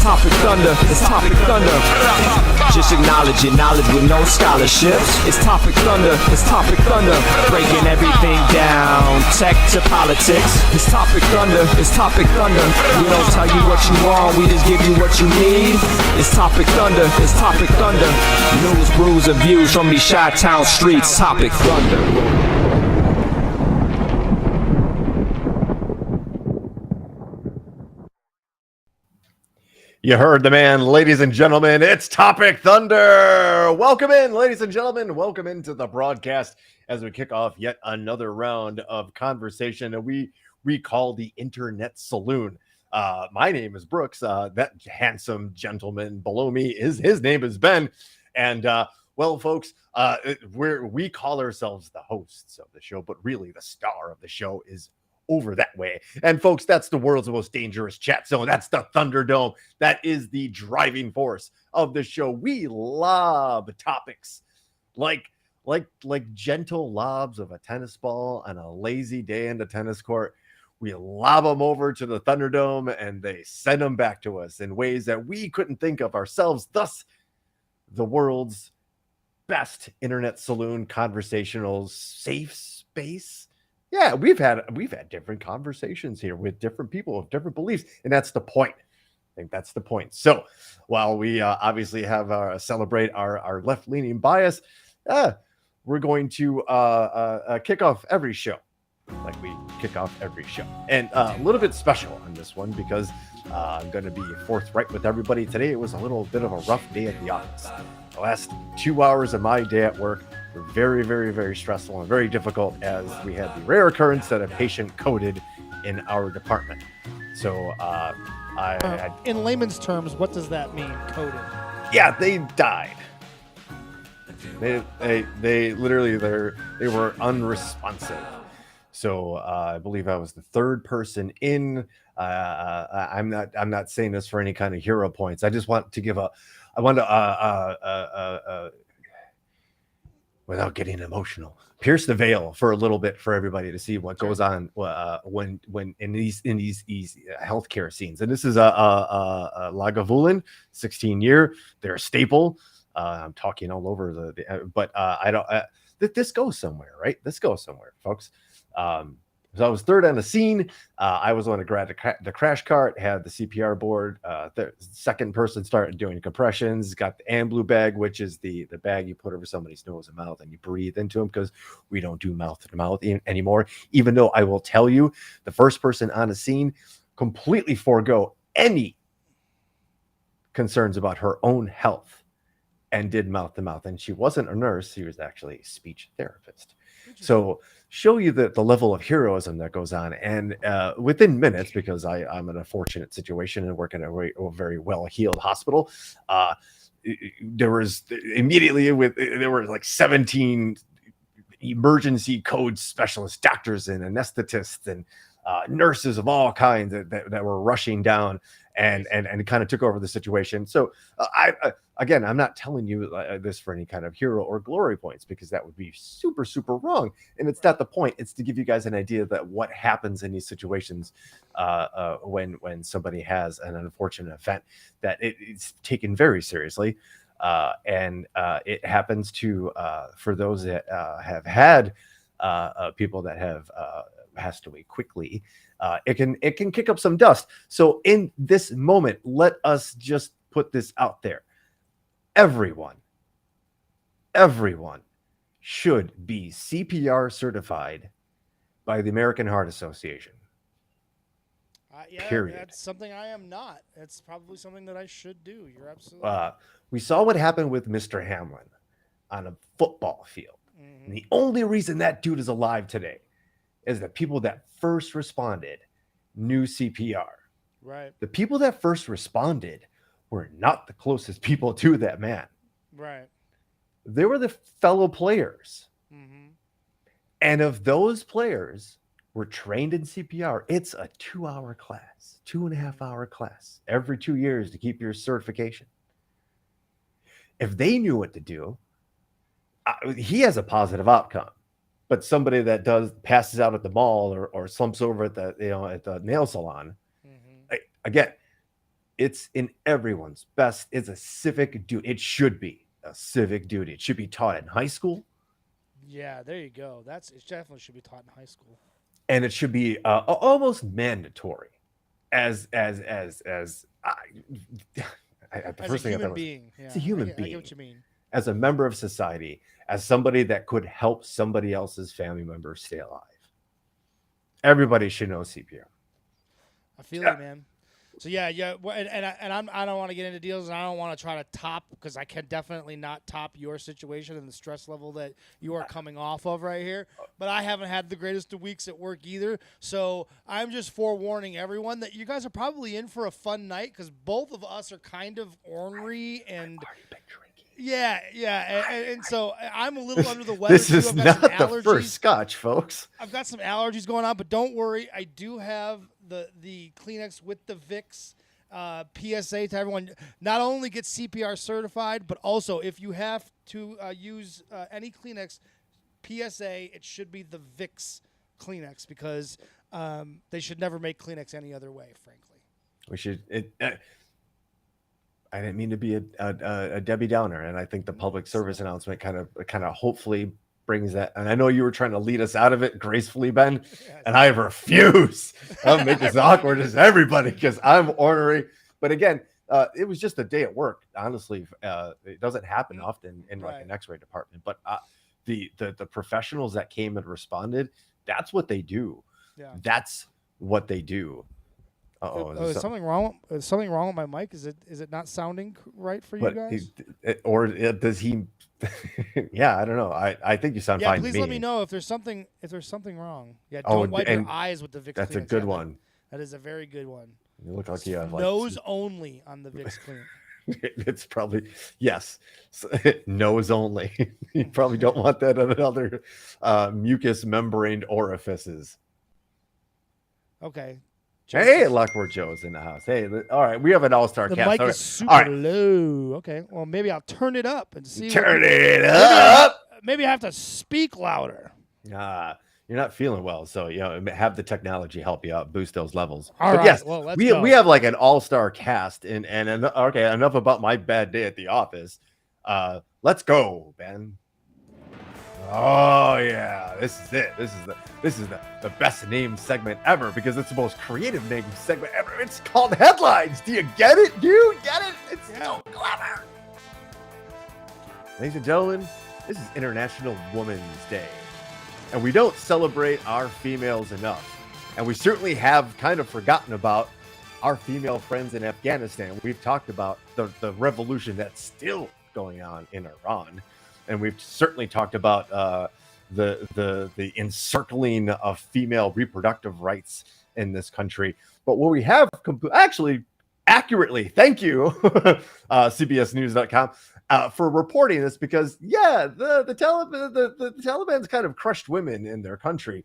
Topic Thunder, it's Topic Thunder. Just acknowledge it, knowledge with no scholarships. It's Topic Thunder, it's Topic Thunder. Breaking everything down, tech to politics. It's Topic Thunder, it's Topic Thunder. We don't tell you what you want, we just give you what you need. It's Topic Thunder, it's Topic Thunder. News, brews, and views from these Chi-Town streets. Topic Thunder. You heard the man, ladies and gentlemen. It's Topic Thunder. Welcome in, ladies and gentlemen. Welcome into the broadcast as we kick off yet another round of conversation that we call the Internet Saloon. My name is Brooks. That handsome gentleman below me his name is Ben. And well, folks, we call ourselves the hosts of the show, but really the star of the show is over that way. And folks, that's the world's most dangerous chat zone. That's the Thunderdome. That is the driving force of the show. We lob topics like gentle lobs of a tennis ball on a lazy day in the tennis court. We lob them over to the Thunderdome and they send them back to us in ways that we couldn't think of ourselves. Thus, the world's best internet saloon conversational safe space. Yeah, we've had different conversations here with different people with different beliefs, and that's the point. I think that's the point. So while we obviously have celebrate our left-leaning bias, we're going to kick off every show like we kick off every show. And a little bit special on this one because I'm going to be forthright with everybody. Today it was a little bit of a rough day at the office. The last 2 hours of my day at work were very, very, very stressful and very difficult as we had the rare occurrence that a patient coded in our department. So in layman's terms, what does that mean, coded? Yeah, they died. They literally they were unresponsive. So I believe I was the third person in. I'm not saying this for any kind of hero points. I just want to give without getting emotional, pierce the veil for a little bit for everybody to see what goes on when in these healthcare scenes. And this is a Lagavulin, 16-year. They're a staple. I'm talking all over but I don't. This goes somewhere, right? This goes somewhere, folks. So I was third on the scene. I was the one to grab the crash cart, had the CPR board. The second person started doing compressions, got the AmBlue bag, which is the bag you put over somebody's nose and mouth and you breathe into them because we don't do mouth to mouth anymore. Even though I will tell you, the first person on the scene completely forego any concerns about her own health and did mouth to mouth. And she wasn't a nurse. She was actually a speech therapist. So show you the level of heroism that goes on. And within minutes, because I'm in a fortunate situation and work in a very well-heeled hospital, there was immediately there were like 17 emergency code specialists, doctors and anesthetists and nurses of all kinds that were rushing down and kind of took over the situation. So again, I'm not telling you this for any kind of hero or glory points because that would be super, super wrong. And it's not the point. It's to give you guys an idea that what happens in these situations when somebody has an unfortunate event that it's taken very seriously. And it happens to for those that have had people that have passed away quickly. It can kick up some dust. So in this moment, let us just put this out there. Everyone should be CPR certified by the American Heart Association. Period. That's something I am not. That's probably something that I should do. You're absolutely right. We saw what happened with Mr. Hamlin on a football field. Mm-hmm. And the only reason that dude is alive today is the people that first responded knew CPR. Right. The people that first responded were not the closest people to that man. Right. They were the fellow players. Mm-hmm. And if those players were trained in CPR, it's a 2-hour class, 2.5-hour class every 2 years to keep your certification. If they knew what to do, he has a positive outcome. But somebody that passes out at the mall or slumps over at the nail salon, again, it's in everyone's best. It's a civic duty. It should be a civic duty. It should be taught in high school, Yeah, there you go. It definitely should be taught in high school. and it should be almost mandatory. As the As a first thing I thought human was, being, yeah, it's a human I being, get what you mean. as a member of society, as somebody that could help somebody else's family member stay alive. Everybody should know CPR. I feel you, man. So yeah. I don't want to get into deals, and I don't want to try to top, because I can definitely not top your situation and the stress level that you are coming off of right here. But I haven't had the greatest of weeks at work either. So I'm just forewarning everyone that you guys are probably in for a fun night, because both of us are kind of ornery and. Yeah, and so I'm a little under the weather. This too. is I've got not some the allergies. first scotch, folks. I've got some allergies going on, but don't worry. I do have the Kleenex with the Vicks PSA to everyone. Not only get CPR certified, but also if you have to use any Kleenex PSA, it should be the Vicks Kleenex, because they should never make Kleenex any other way, frankly. We should. I didn't mean to be a Debbie Downer, and I think the public service announcement kind of hopefully brings that. And I know you were trying to lead us out of it gracefully, Ben, and I refuse. I'll make this awkward as everybody, because I'm ornery. But again, it was just a day at work. Honestly, it doesn't happen often in like an X-ray department. But the professionals that came and responded, that's what they do. Yeah. That's what they do. Is something wrong? Is something wrong with my mic? Is it not sounding right for you guys? Does he? Yeah, I don't know. I think you sound fine. Please to me. let me know if there's something wrong. Yeah, don't wipe your eyes with the Vicks. That's Kleenex. a good one. That is a very good one. You look like you have like nose only on the Vicks Clean. It's probably yes, nose only. You probably don't want that in other mucous membrane orifices. Okay. Hey, Lockport Joe's in the house. Hey, all right, we have an all-star the cast. mic All is right. super All right. low. Okay, well maybe I'll turn it up and see. Turn it up. Maybe I have to speak louder. You're not feeling well, so have the technology help you out, boost those levels. All but right, yes, well, let's we go. we have like an all-star cast, and okay, enough about my bad day at the office. Let's go, Ben. Oh yeah, this is it. This is the best named segment ever, because it's the most creative named segment ever. It's called Headlines. Do you get it? Do you get it? It's so clever. Ladies and gentlemen, this is International Women's Day, and we don't celebrate our females enough, and we certainly have kind of forgotten about our female friends in Afghanistan. We've talked about the revolution that's still going on in Iran. And we've certainly talked about the encircling of female reproductive rights in this country. But what we have actually accurately, thank you, CBSNews.com, for reporting this, because the Taliban's kind of crushed women in their country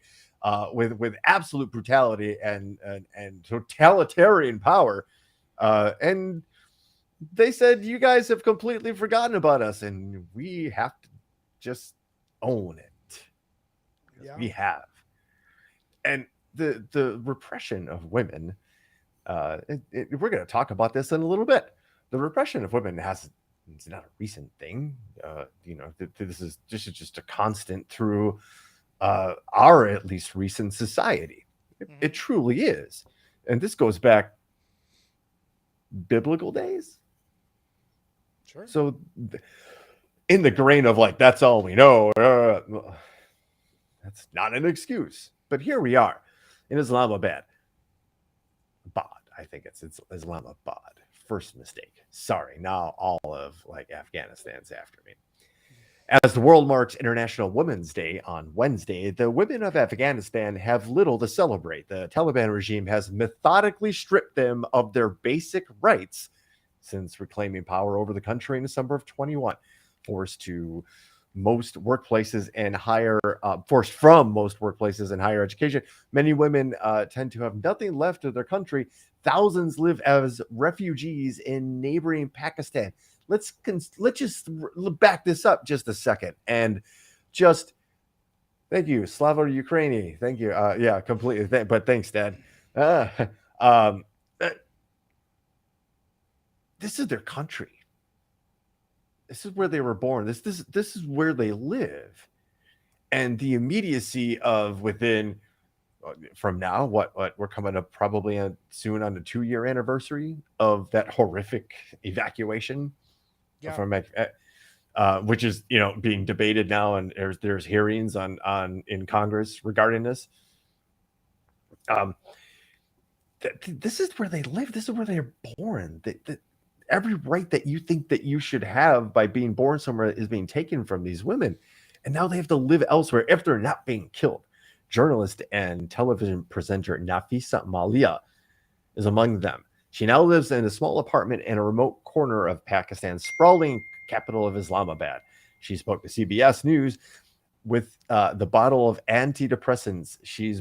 with absolute brutality and totalitarian power, and they said, you guys have completely forgotten about us, and we have to just own it. Yeah. We have. And the repression of women, we're going to talk about this in a little bit. The repression of women it's not a recent thing. This is just a constant through our at least recent society. It truly is. And this goes back biblical days. Sure. So in the grain of like, that's all we know, that's not an excuse. But here we are in Islamabad. I think it's Islamabad. First mistake. Sorry. Now all of like Afghanistan's after me. As the world marks International Women's Day on Wednesday, the women of Afghanistan have little to celebrate. The Taliban regime has methodically stripped them of their basic rights since reclaiming power over the country in December of 21, forced from most workplaces and higher education. Many women tend to have nothing left of their country. Thousands live as refugees in neighboring Pakistan. Let's just back this up just a second and just thank you, Slava Ukraini. Thank you. this is their country. This is where they were born. This is where they live. And the immediacy of within from now, what we're coming up probably soon on the 2-year anniversary of that horrific evacuation from which is being debated now, and there's hearings on in Congress regarding this. This is where they live. This is where they're born. Every right that you think that you should have by being born somewhere is being taken from these women, and now they have to live elsewhere if they're not being killed. Journalist and television presenter Nafisa Malia is among them. She now lives in a small apartment in a remote corner of Pakistan's sprawling capital of Islamabad. She spoke to CBS News with the bottle of antidepressants she's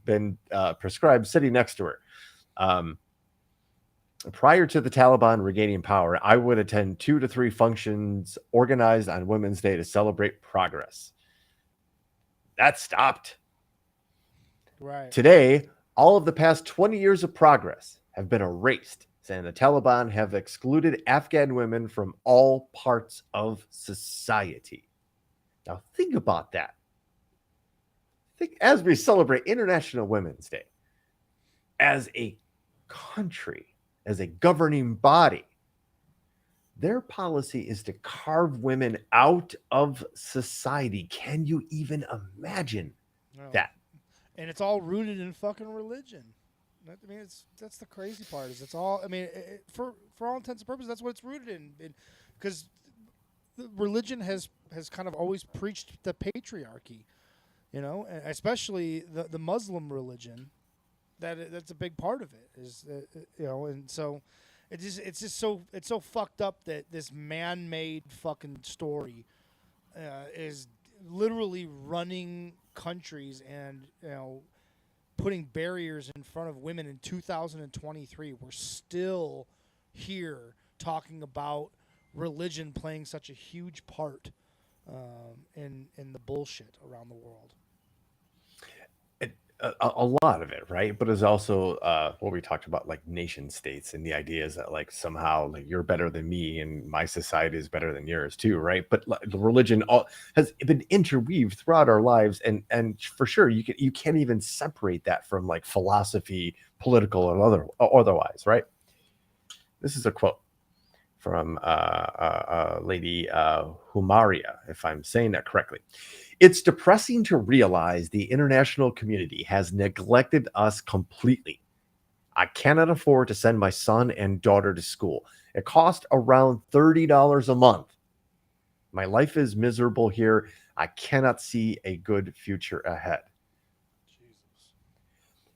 been prescribed sitting next to her. Prior to the Taliban regaining power, I would attend 2 to 3 functions organized on Women's Day to celebrate progress. That stopped. Right. Today, all of the past 20 years of progress have been erased, saying the Taliban have excluded Afghan women from all parts of society. Now, think about that. Think as we celebrate International Women's Day, as a country, as a governing body, their policy is to carve women out of society. Can you even imagine that? And it's all rooted in fucking religion. I mean, that's the crazy part. Is it's all. I mean, for all intents and purposes, that's what it's rooted in. Because religion has kind of always preached the patriarchy, especially the Muslim religion. That's a big part of it. And so it's so fucked up that this man-made fucking story is literally running countries and putting barriers in front of women in 2023. We're still here talking about religion playing such a huge part in the bullshit around the world. A lot of it, right? But it's also what we talked about, like nation states, and the idea is that like somehow like you're better than me and my society is better than yours too, right? But the religion has been interweaved throughout our lives, and for sure you can't even separate that from like philosophy, political or otherwise, right? This is a quote from Lady Humaria, if I'm saying that correctly. It's depressing to realize the international community has neglected us completely. I cannot afford to send my son and daughter to school. It costs around $30 a month. My life is miserable here. I cannot see a good future ahead. Jesus.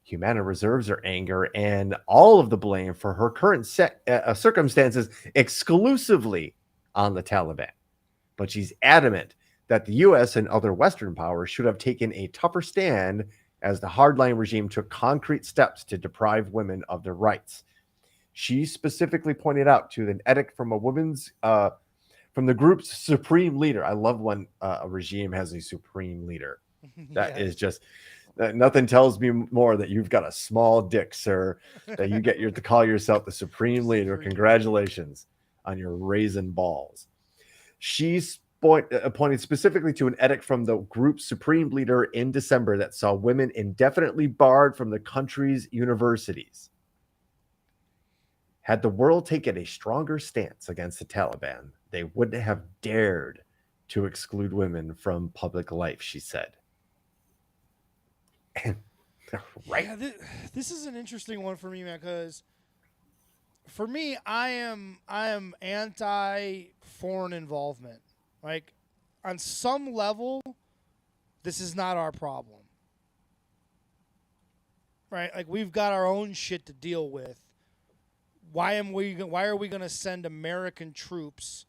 Humana reserves her anger and all of the blame for her current circumstances exclusively on the Taliban. But she's adamant that the U.S. and other Western powers should have taken a tougher stand as the hardline regime took concrete steps to deprive women of their rights. She specifically pointed out to an edict from from the group's supreme leader. I love when a regime has a supreme leader. That is just nothing tells me more that you've got a small dick, sir. That you get to call yourself the supreme leader. Congratulations on your raisin balls. She's pointed specifically to an edict from the group's supreme leader in December that saw women indefinitely barred from the country's universities. Had the world taken a stronger stance against the Taliban, they wouldn't have dared to exclude women from public life, she said. Right. Yeah, this is an interesting one for me, man, because for me, I am anti foreign involvement. Like, on some level, this is not our problem, right? Like, we've got our own shit to deal with. Why are we going to send American troops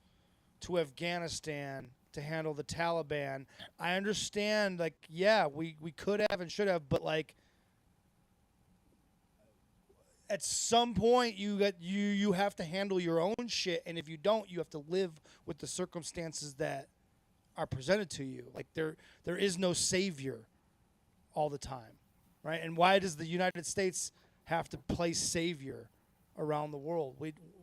to Afghanistan to handle the Taliban? I understand, like, yeah, we could have and should have, but like, at some point you have to handle your own shit, and if you don't, you have to live with the circumstances that are presented to you. Like, there is no savior all the time, right? And why does the United States have to play savior around the world.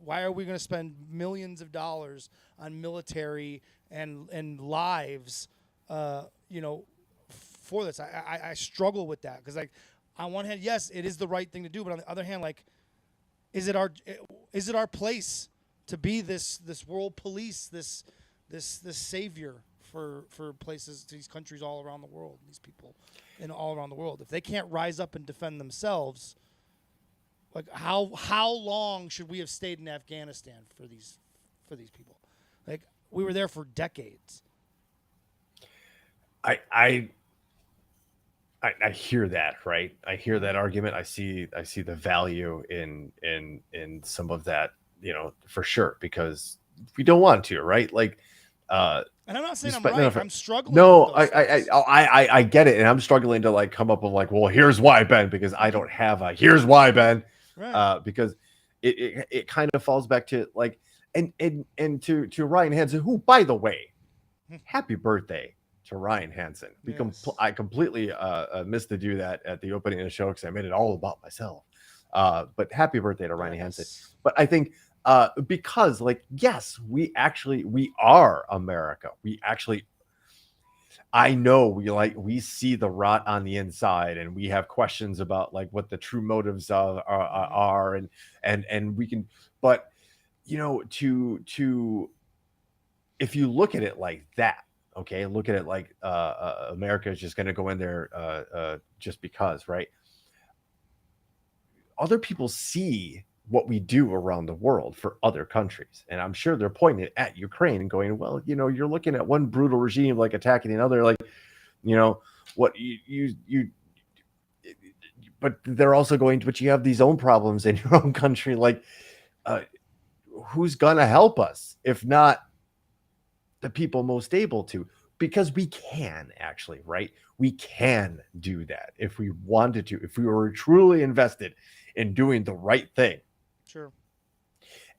Why are we going to spend millions of dollars on military and lives, for this? I struggle with that because, like, on one hand, yes, it is the right thing to do, but on the other hand, like, is it our place to be this world police, this savior for places, these countries all around the world, these people all around the world? If they can't rise up and defend themselves, like, how long should we have stayed in Afghanistan for these people? Like, we were there for decades. I hear that, right? I hear that argument. I see the value in some of that, for sure, because we don't want to, right? Like, and I'm not saying I'm right. I'm struggling. No, with those I get it, and I'm struggling to, like, come up with, like, well, here's why, Ben, because I don't have a here's why, Ben, right. Because it kind of falls back to, like, and to Ryan Hansen, who, by the way, happy birthday to Ryan Hansen. Yes. I completely missed to do that at the opening of the show because I made it all about myself. But happy birthday to Ryan Hansen. But I think because, like, yes, we are America. I know we see the rot on the inside, and we have questions about, like, what the true motives are, and we can, but to if you look at it like that, okay, look at it like America is just going to go in there just because, right? Other people see what we do around the world for other countries, and I'm sure they're pointing it at Ukraine and going, well, you're looking at one brutal regime, like, attacking another, like, what you but they're also going to, but you have these own problems in your own country, like, who's gonna help us if not the people most able to? Because we can actually, right? We can do that if we wanted to, if we were truly invested in doing the right thing. Sure.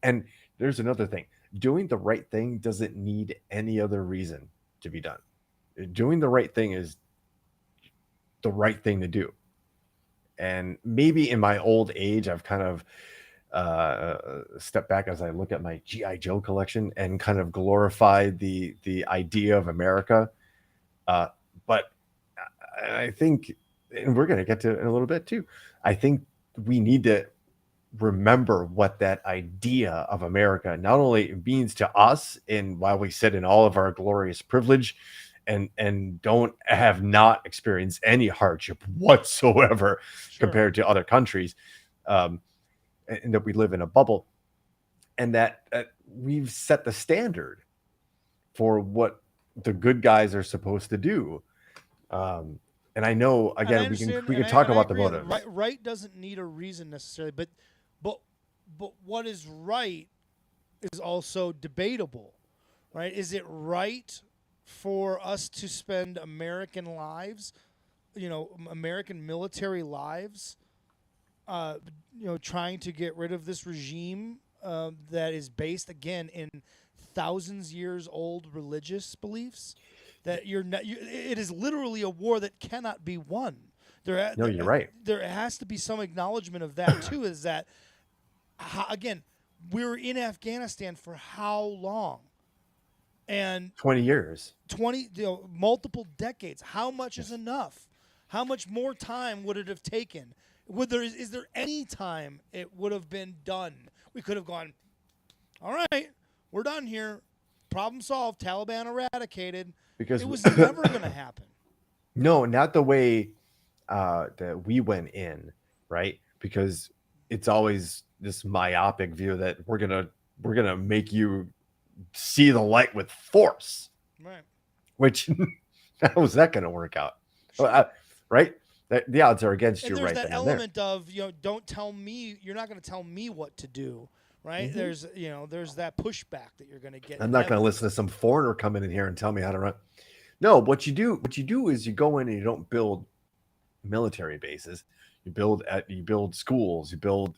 And there's another thing. Doing the right thing doesn't need any other reason to be done. Doing the right thing is the right thing to do. And maybe in my old age, I've kind of step back as I look at my G.I. Joe collection and kind of glorify the idea of America. But I think, and we're going to get to it in a little bit too, I think we need to remember what that idea of America not only means to us, and while we sit in all of our glorious privilege and have not experienced any hardship whatsoever, sure, compared to other countries, and that we live in a bubble, and that we've set the standard for what the good guys are supposed to do. And I know, again, we can talk about the motives. Right doesn't need a reason necessarily, but what is right is also debatable, right? Is it right for us to spend American lives, American military lives, trying to get rid of this regime that is based, again, in thousands years old religious beliefs? That it is literally a war that cannot be won. You're right. There has to be some acknowledgement of that too. Is that, again, we were in Afghanistan for how long? And 20 years. Multiple decades. How much is enough? How much more time would it have taken? Is there any time it would have been done? We could have gone, all right, we're done here. Problem solved. Taliban eradicated. Because it was never going to happen. No, not the way that we went in, right? Because it's always this myopic view that we're gonna make you see the light with force, right? Which, how is that going to work out? Sure. Right? The odds are against you, right? There's that element of, don't tell me. You're not going to tell me what to do. Right? Mm-hmm. There's that pushback that you're going to get. I'm not going to listen to some foreigner coming in here and tell me how to run. No, what you do is you go in and you don't build military bases. You build schools. You build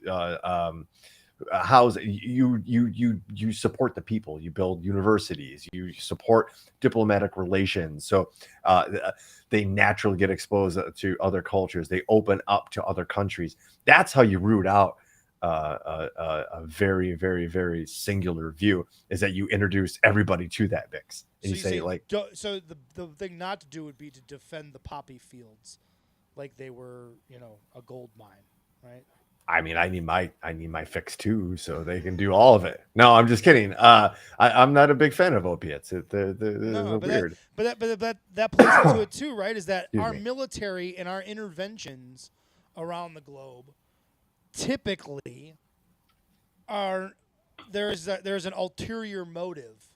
housing. You support the people. You build universities. You support diplomatic relations. So they naturally get exposed to other cultures. They open up to other countries. That's how you root out a very, very, very singular view, is that you introduce everybody to that mix. And So you say like, so the thing not to do would be to defend the poppy fields, like they were, a gold mine, right? I mean, I need my fix too, so they can do all of it. No, I'm just kidding. I'm not a big fan of opiates. They're No, but weird. that plays into it too, right? Is that Excuse our me. military and our interventions around the globe typically are there's an ulterior motive.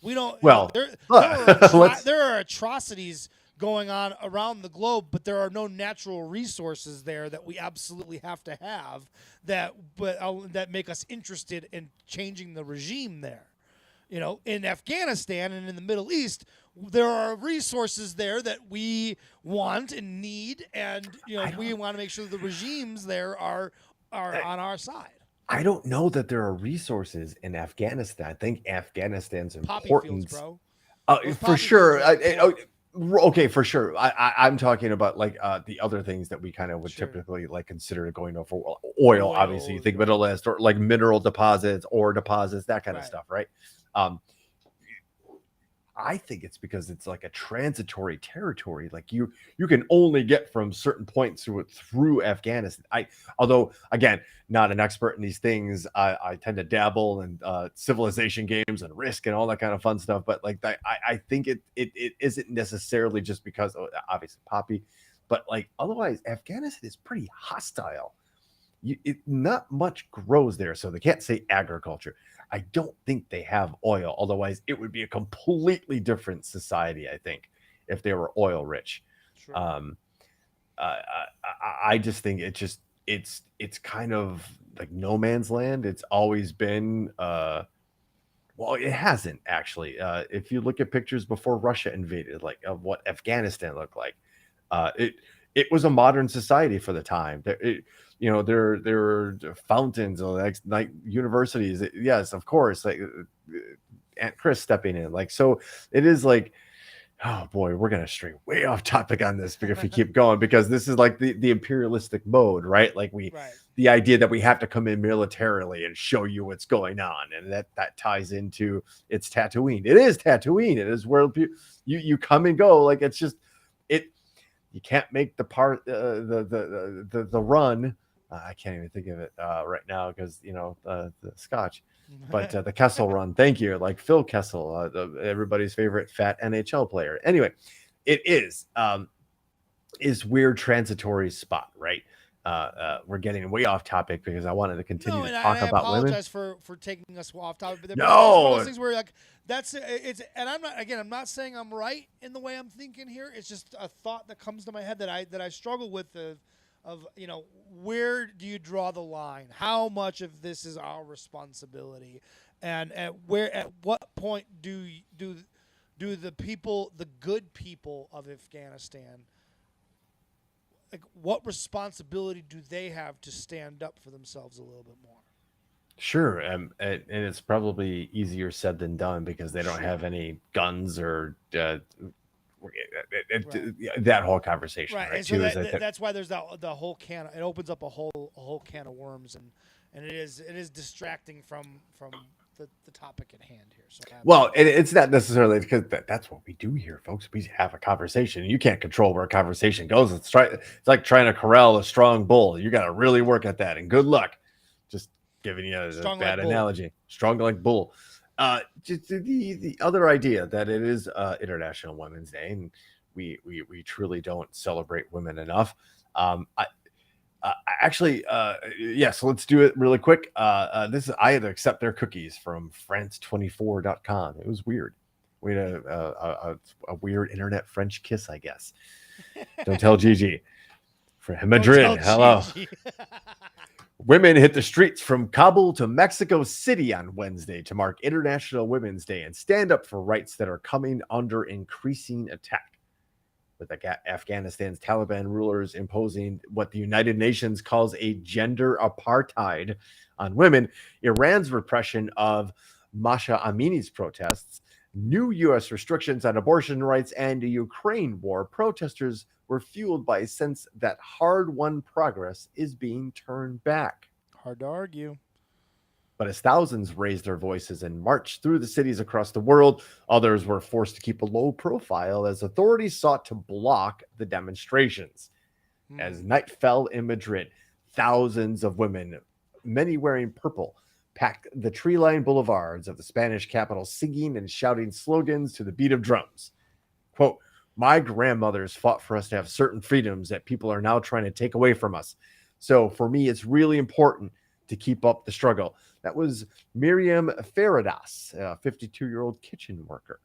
We don't. Well, There let's. there are atrocities going on around the globe, but there are no natural resources there that we absolutely have to have that make us interested in changing the regime there. In Afghanistan and in the Middle East, there are resources there that we want and need, and we want to make sure the regimes there are on our side. I don't know that there are resources in Afghanistan. I think Afghanistan's Poppy fields, importance, bro. Those for poppy sure. fields are important. Okay, for sure. I'm talking about like the other things that we kind of would Sure. typically like consider going over. Oil, obviously, you think Middle East, or like mineral deposits, ore deposits, that kind of Right. stuff, right? Um, I think it's because it's like a transitory territory. Like you can only get from certain points through Afghanistan. Although again, not an expert in these things. I tend to dabble in civilization games and Risk and all that kind of fun stuff. But like I think it isn't necessarily just because obviously poppy, but like otherwise Afghanistan is pretty hostile. Not much grows there, so they can't say agriculture. I don't think they have oil. Otherwise, it would be a completely different society, I think, if they were oil rich. Sure. I just think it's kind of like no man's land. It's always been well, it hasn't actually. If you look at pictures before Russia invaded, like of what Afghanistan looked like, it was a modern society for the time. There were fountains, like universities. Yes, of course, like Aunt Chris stepping in, like so. It is like, oh boy, we're gonna stray way off topic on this if we keep going, because this is like the imperialistic mode, right? Like Right. the idea that we have to come in militarily and show you what's going on, and that ties into it's Tatooine. It is Tatooine. It is where you come and go. Like it's just it. You can't make the part the run. I can't even think of it right now because the Scotch, but the Kessel run. Thank you, like Phil Kessel, everybody's favorite fat NHL player. Anyway, it is weird transitory spot, right? We're getting way off topic because I wanted to continue to talk I about women. apologize for taking us off topic. But it's one No, of those things where like and I'm not saying I'm right in the way I'm thinking here. It's just a thought that comes to my head that I struggle with of where do you draw the line? How much of this is our responsibility, and at what point do the people, the good people of Afghanistan, like what responsibility do they have to stand up for themselves a little bit more? Sure, and it's probably easier said than done because they don't have any guns or that whole conversation, right? And so that's why there's the whole can. It opens up a whole can of worms, and it is distracting from the topic at hand here. So well, it's not necessarily because that's what we do here, folks. We have a conversation. You can't control where a conversation goes. It's like trying to corral a strong bull. You got to really work at that, and good luck. Just giving you a bad analogy. Strong like bull. Just the other idea that it is International Women's Day, and we truly don't celebrate women enough. Actually, so let's do it really quick. I had to accept their cookies from France24.com. It was weird. We had a weird internet French kiss, I guess. Don't tell Gigi. For Madrid, hello. Women hit the streets from Kabul to Mexico City on Wednesday to mark International Women's Day and stand up for rights that are coming under increasing attack. With Afghanistan's Taliban rulers imposing what the United Nations calls a gender apartheid on women, Iran's repression of Masha Amini's protests, new U.S. restrictions on abortion rights, and the Ukraine war, protesters were fueled by a sense that hard-won progress is being turned back. Hard to argue. But as thousands raised their voices and marched through the cities across the world, others were forced to keep a low profile as authorities sought to block the demonstrations. As night fell in Madrid, thousands of women, many wearing purple, packed the tree-lined boulevards of the Spanish capital, singing and shouting slogans to the beat of drums. Quote, "My grandmothers fought for us to have certain freedoms that people are now trying to take away from us. So for me, it's really important to keep up the struggle." That was Miriam Feradas, a 52-year-old kitchen worker.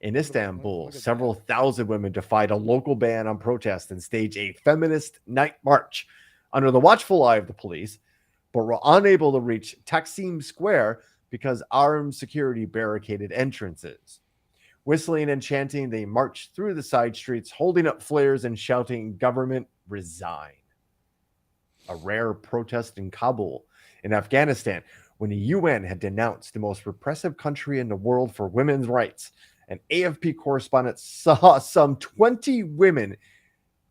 In Istanbul, several thousand women defied a local ban on protest and staged a feminist night march under the watchful eye of the police, but were unable to reach Taksim Square because armed security barricaded entrances. Whistling and chanting, they marched through the side streets, holding up flares and shouting, "Government, resign." A rare protest in Kabul, in Afghanistan, when the UN had denounced the most repressive country in the world for women's rights. An AFP correspondent saw some 20 women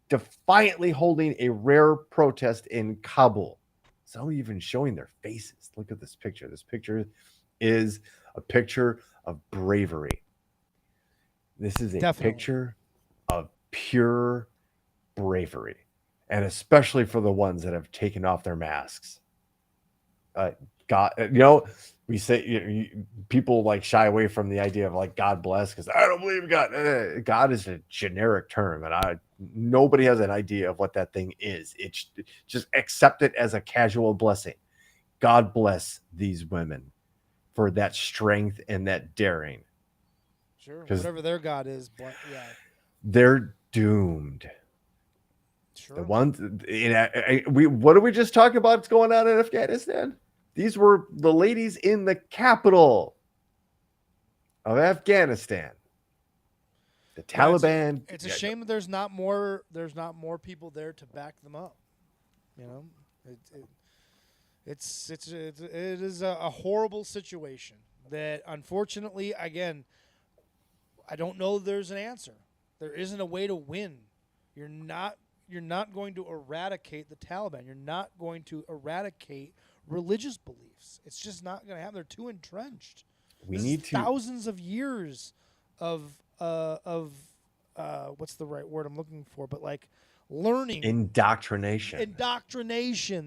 defiantly holding a rare protest in Kabul. Some even showing their faces. Look at this picture. This picture is a picture of bravery. This is a picture of pure bravery, and especially for the ones that have taken off their masks. God, we say people like shy away from the idea of like God bless because I don't believe in God. God is a generic term, and nobody has an idea of what that thing is. It's just accept it as a casual blessing. God bless these women for that strength and that daring. Sure, whatever their God is, but yeah, they're doomed. Sure. The ones what did we just talk about? What's going on in Afghanistan? These were the ladies in the capital of Afghanistan. The Taliban. It's a shame that there's not more people there to back them up. It is a horrible situation that, unfortunately, again, I don't know there's an answer. There isn't a way to win. You're not going to eradicate the Taliban. You're not going to eradicate religious beliefs. It's just not going to happen. They're too entrenched. We need thousands of years of what's the right word I'm looking for? But like learning. Indoctrination.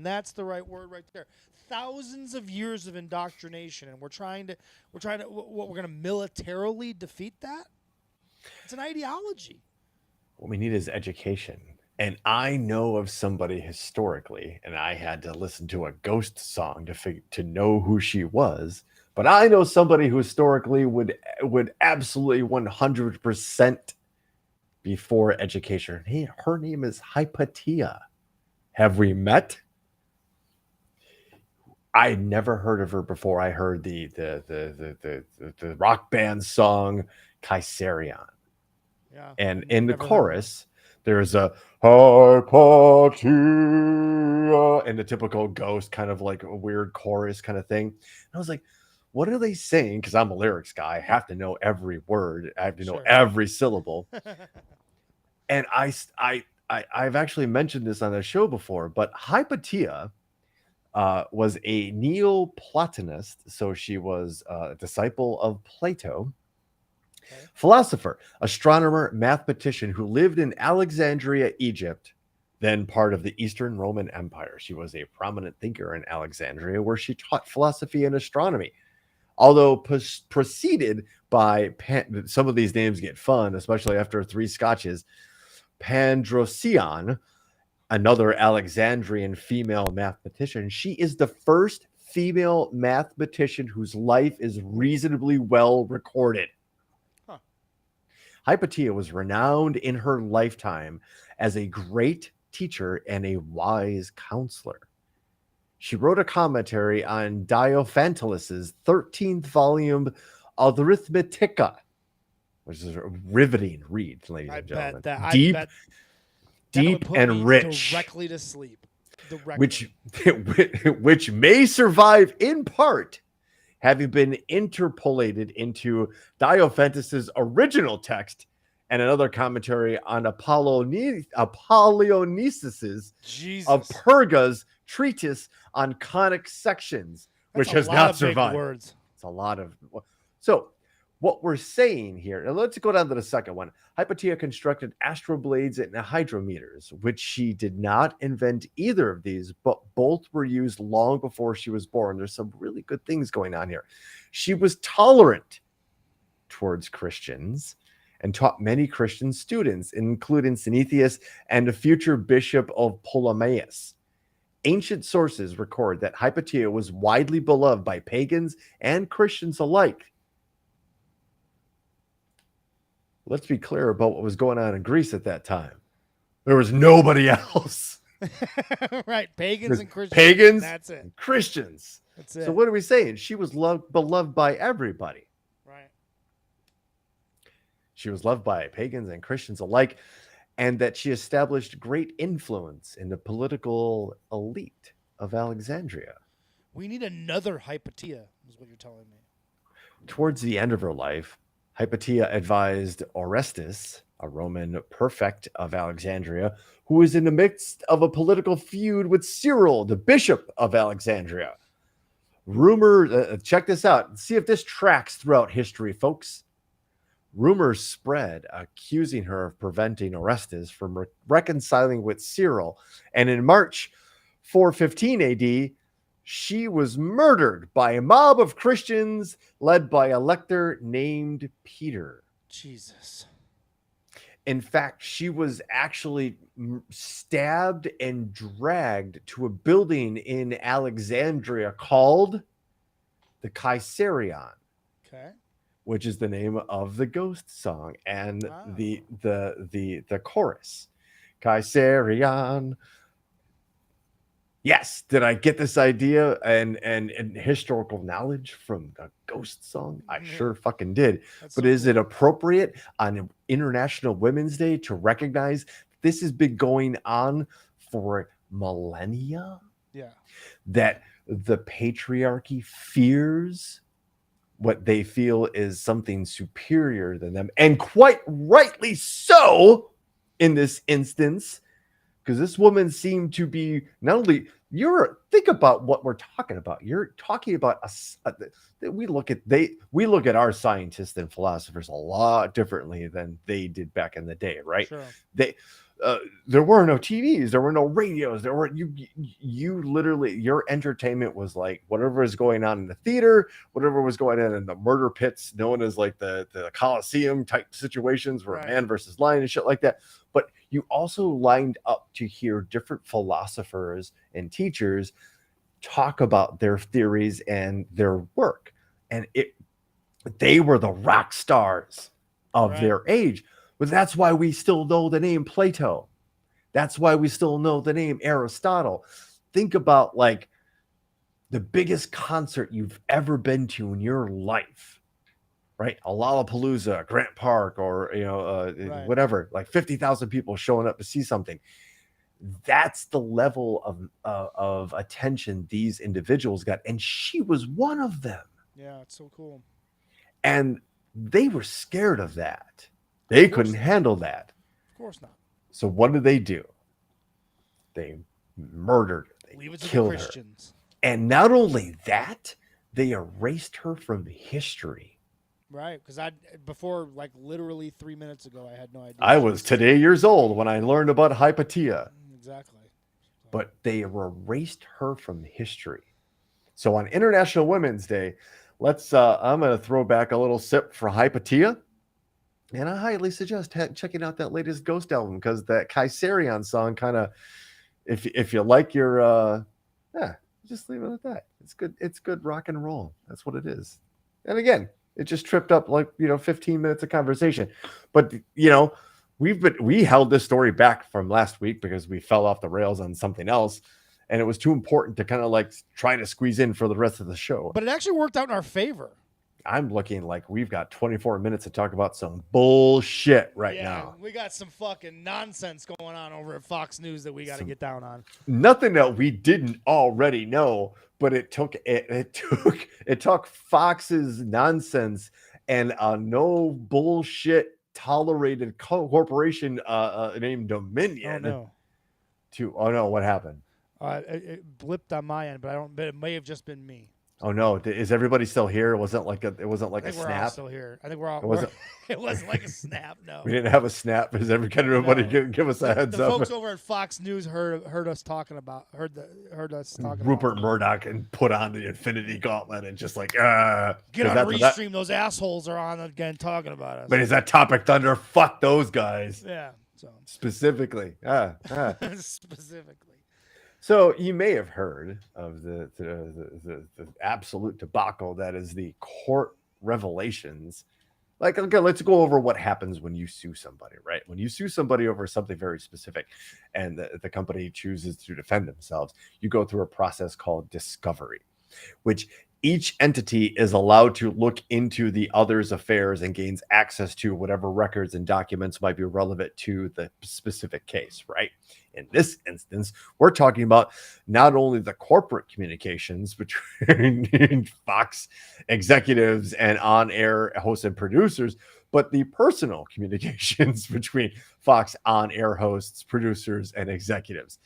That's the right word right there. Thousands of years of indoctrination, and we're going to militarily defeat that. It's an ideology. What we need is education. And I know of somebody historically, and I had to listen to a Ghost song to know who she was. But I know somebody who historically would absolutely 100% be for education. Hey, her name is Hypatia. Have we met? I never heard of her before I heard the rock band song Kaiserion. Yeah. And in the chorus, there's a Hypatia and the typical Ghost kind of like a weird chorus kind of thing. And I was like, what are they saying? Because I'm a lyrics guy. I have to know every word. I have to know every syllable. And I've actually mentioned this on the show before, but Hypatia was a Neoplatonist. So she was a disciple of Plato. Okay. Philosopher, astronomer, mathematician who lived in Alexandria, Egypt, then part of the Eastern Roman Empire. She was a prominent thinker in Alexandria, where she taught philosophy and astronomy. Although preceded by, some of these names get fun, especially after 3 scotches, Pandrosian, another Alexandrian female mathematician. She is the first female mathematician whose life is reasonably well recorded. Hypatia was renowned in her lifetime as a great teacher and a wise counselor. She wrote a commentary on Diophantus's 13th volume, Arithmetica, which is a riveting read, ladies and gentlemen. Deep and rich. Directly to sleep. Which may survive in part, having been interpolated into Diophantus's original text and another commentary on Apollonius's of Perga's treatise on conic sections, That's which a has lot not of big survived. words. It's a lot of. So what we're saying here, and let's go down to the second one. Hypatia constructed astroblades and hydrometers, which she did not invent either of these, but both were used long before she was born. There's some really good things going on here. She was tolerant towards Christians and taught many Christian students, including Synesius and the future bishop of Ptolemais. Ancient sources record that Hypatia was widely beloved by pagans and Christians alike. Let's be clear about what was going on in Greece at that time. There was nobody else. Right. Pagans and Christians. Pagans That's it. and Christians. That's it. So what are we saying? She was beloved by everybody. Right. She was loved by pagans and Christians alike, and that she established great influence in the political elite of Alexandria. We need another Hypatia, is what you're telling me. Towards the end of her life, Hypatia advised Orestes, a Roman prefect of Alexandria, who was in the midst of a political feud with Cyril, the bishop of Alexandria. Check this out. See if this tracks throughout history, folks. Rumors spread accusing her of preventing Orestes from reconciling with Cyril. And in March 415 AD, she was murdered by a mob of Christians led by a lector named Peter. Jesus. In fact, she was actually stabbed and dragged to a building in Alexandria called the Caesarion. Okay. Which is the name of the ghost song and the chorus. Caesarion. Yes, did I get this idea and historical knowledge from the ghost song? I sure fucking did. That's but so is cool. it appropriate on International Women's Day to recognize this has been going on for millennia? Yeah. That the patriarchy fears what they feel is something superior than them, and quite rightly so in this instance, because this woman seemed to be not only think about what we're talking about. You're talking about we look at our scientists and philosophers a lot differently than they did back in the day, right? Sure. There were no TVs, there were no radios, there were you literally, your entertainment was like whatever was going on in the theater, whatever was going on in the murder pits known as like the Coliseum type situations where man versus lion and shit like that. But you also lined up to hear different philosophers and teachers talk about their theories and their work, and they were the rock stars of their age. But that's why we still know the name Plato. That's why we still know the name Aristotle. Think about like the biggest concert you've ever been to in your life, right? A Lollapalooza, Grant Park, or whatever, like 50,000 people showing up to see something. That's the level of attention these individuals got, and she was one of them. Yeah, it's so cool. And they were scared of that. They couldn't handle that. Of course not. So what did they do? They murdered her. They Leave it to the killed her. Christians. And not only that, they erased her from history. Right, because before, like literally 3 minutes ago, I had no idea. I was today years old when I learned about Hypatia. Exactly. But they erased her from history. So on International Women's Day, I'm going to throw back a little sip for Hypatia. And I highly suggest checking out that latest Ghost album, because that Caesarion song kind of, if you like your, just leave it at that. It's good. It's good rock and roll. That's what it is. And again, it just tripped up 15 minutes of conversation. But, we held this story back from last week because we fell off the rails on something else. And it was too important to kind of like try to squeeze in for the rest of the show. But it actually worked out in our favor. I'm looking like we've got 24 minutes to talk about some bullshit now. We got some fucking nonsense going on over at Fox News that we got to get down on. Nothing that we didn't already know, but it took Fox's nonsense and a no bullshit tolerated corporation named Dominion Oh no, what happened? It blipped on my end, but I don't. But it may have just been me. Oh no, is everybody still here? It wasn't like a I think we're all snap. still here. I think we're all. It wasn't. It wasn't like a snap. No. We didn't have a snap. Is everybody No. give us a heads The up? folks over at Fox News heard us talking about Rupert Murdoch and put on the Infinity Gauntlet and just like Get on that, Restream. Those assholes are on again talking about us. but is that Topic Thunder? Fuck those guys. Yeah. So Specifically. specifically. So you may have heard of the absolute debacle that is the court revelations. Like, okay, let's go over what happens when you sue somebody, right? When you sue somebody over something very specific and the company chooses to defend themselves, you go through a process called discovery, which each entity is allowed to look into the other's affairs and gains access to whatever records and documents might be relevant to the specific case, right? In this instance, we're talking about not only the corporate communications between Fox executives and on-air hosts and producers, but the personal communications between Fox on-air hosts, producers, and executives.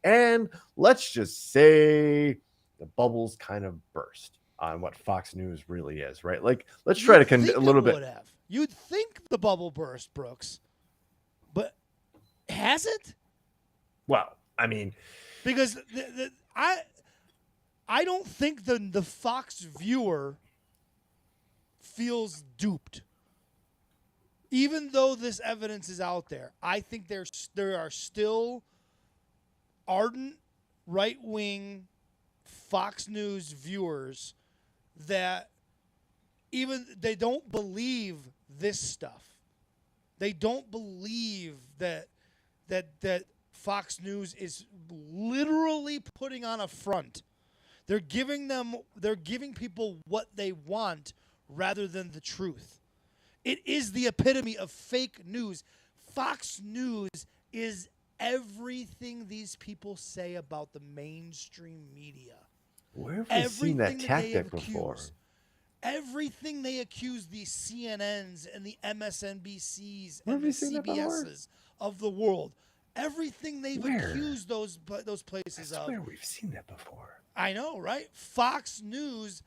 And let's just say the bubbles kind of burst on what Fox News really is, right? Like, let's try to a little bit. You'd think the bubble burst, Brooks, but has it? Well, I mean, because I don't think the Fox viewer feels duped. Even though this evidence is out there, I think there are still ardent right-wing Fox News viewers that they don't believe this stuff. They don't believe that Fox News is literally putting on a front. They're giving people what they want rather than the truth. It is the epitome of fake news. Fox News is everything these people say about the mainstream media. Where have we seen that tactic before? Everything they accuse the CNNs and the MSNBCs and the CBSs of the world. Everything they've accused those places of. Where we've seen that before. I know, right? Fox News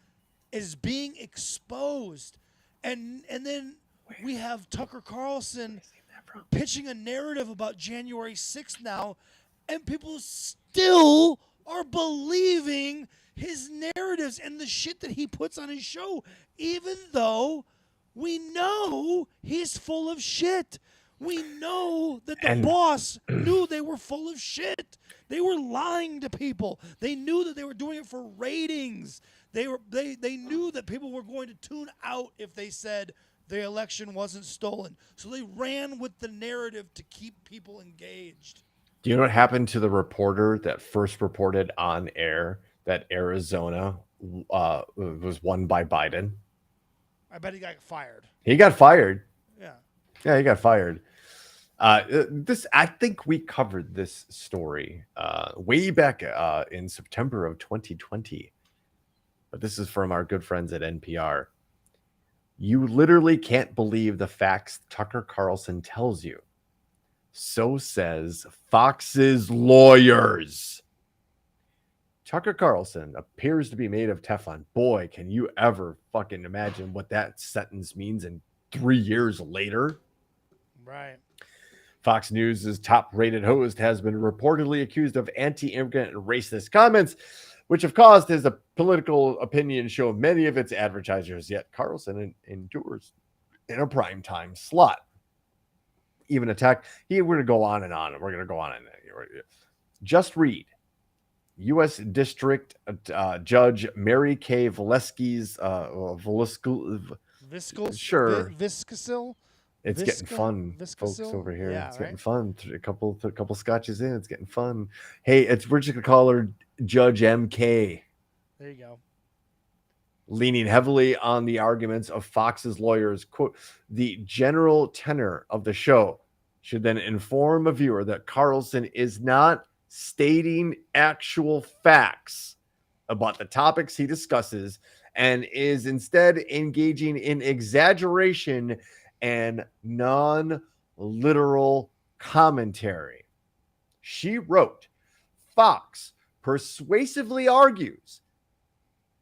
is being exposed. And then we have Tucker Carlson pitching a narrative about January 6th now, and people still are believing his narratives and the shit that he puts on his show, even though we know he's full of shit. We know that the boss knew they were full of shit. They were lying to people. They knew that they were doing it for ratings. They knew that people were going to tune out if they said the election wasn't stolen. So they ran with the narrative to keep people engaged. Do you know what happened to the reporter that first reported on air that Arizona was won by Biden? I bet he got fired. He got fired. Yeah, he got fired. I think we covered this story way back in September of 2020. But this is from our good friends at NPR. You literally can't believe the facts Tucker Carlson tells you. So says Fox's lawyers. Tucker Carlson appears to be made of Teflon. Boy, can you ever fucking imagine what that sentence means in 3 years later? Right. Fox News' top-rated host has been reportedly accused of anti-immigrant and racist comments, which have caused his political opinion show many of its advertisers. Yet Carlson endures in a primetime slot. Even attack. We're going to go on and on, and we're going to go on and just read. U.S. District Judge Mary Kay Valesky's Viscasil. It's getting fun, folks over here. Yeah, it's getting fun. A couple scotches in. It's getting fun. Hey, we're just gonna call her Judge MK. There you go. Leaning heavily on the arguments of Fox's lawyers, quote, the general tenor of the show should then inform a viewer that Carlson is not stating actual facts about the topics he discusses and is instead engaging in exaggeration and non-literal commentary. She wrote, Fox persuasively argues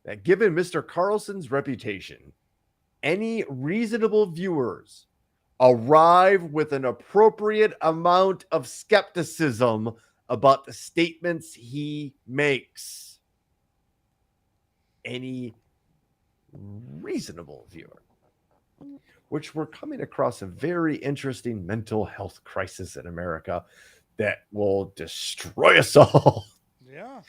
that given Mr. Carlson's reputation, any reasonable viewers arrive with an appropriate amount of skepticism about the statements he makes. Any reasonable viewer. Which we're coming across a very interesting mental health crisis in America that will destroy us all. Yeah.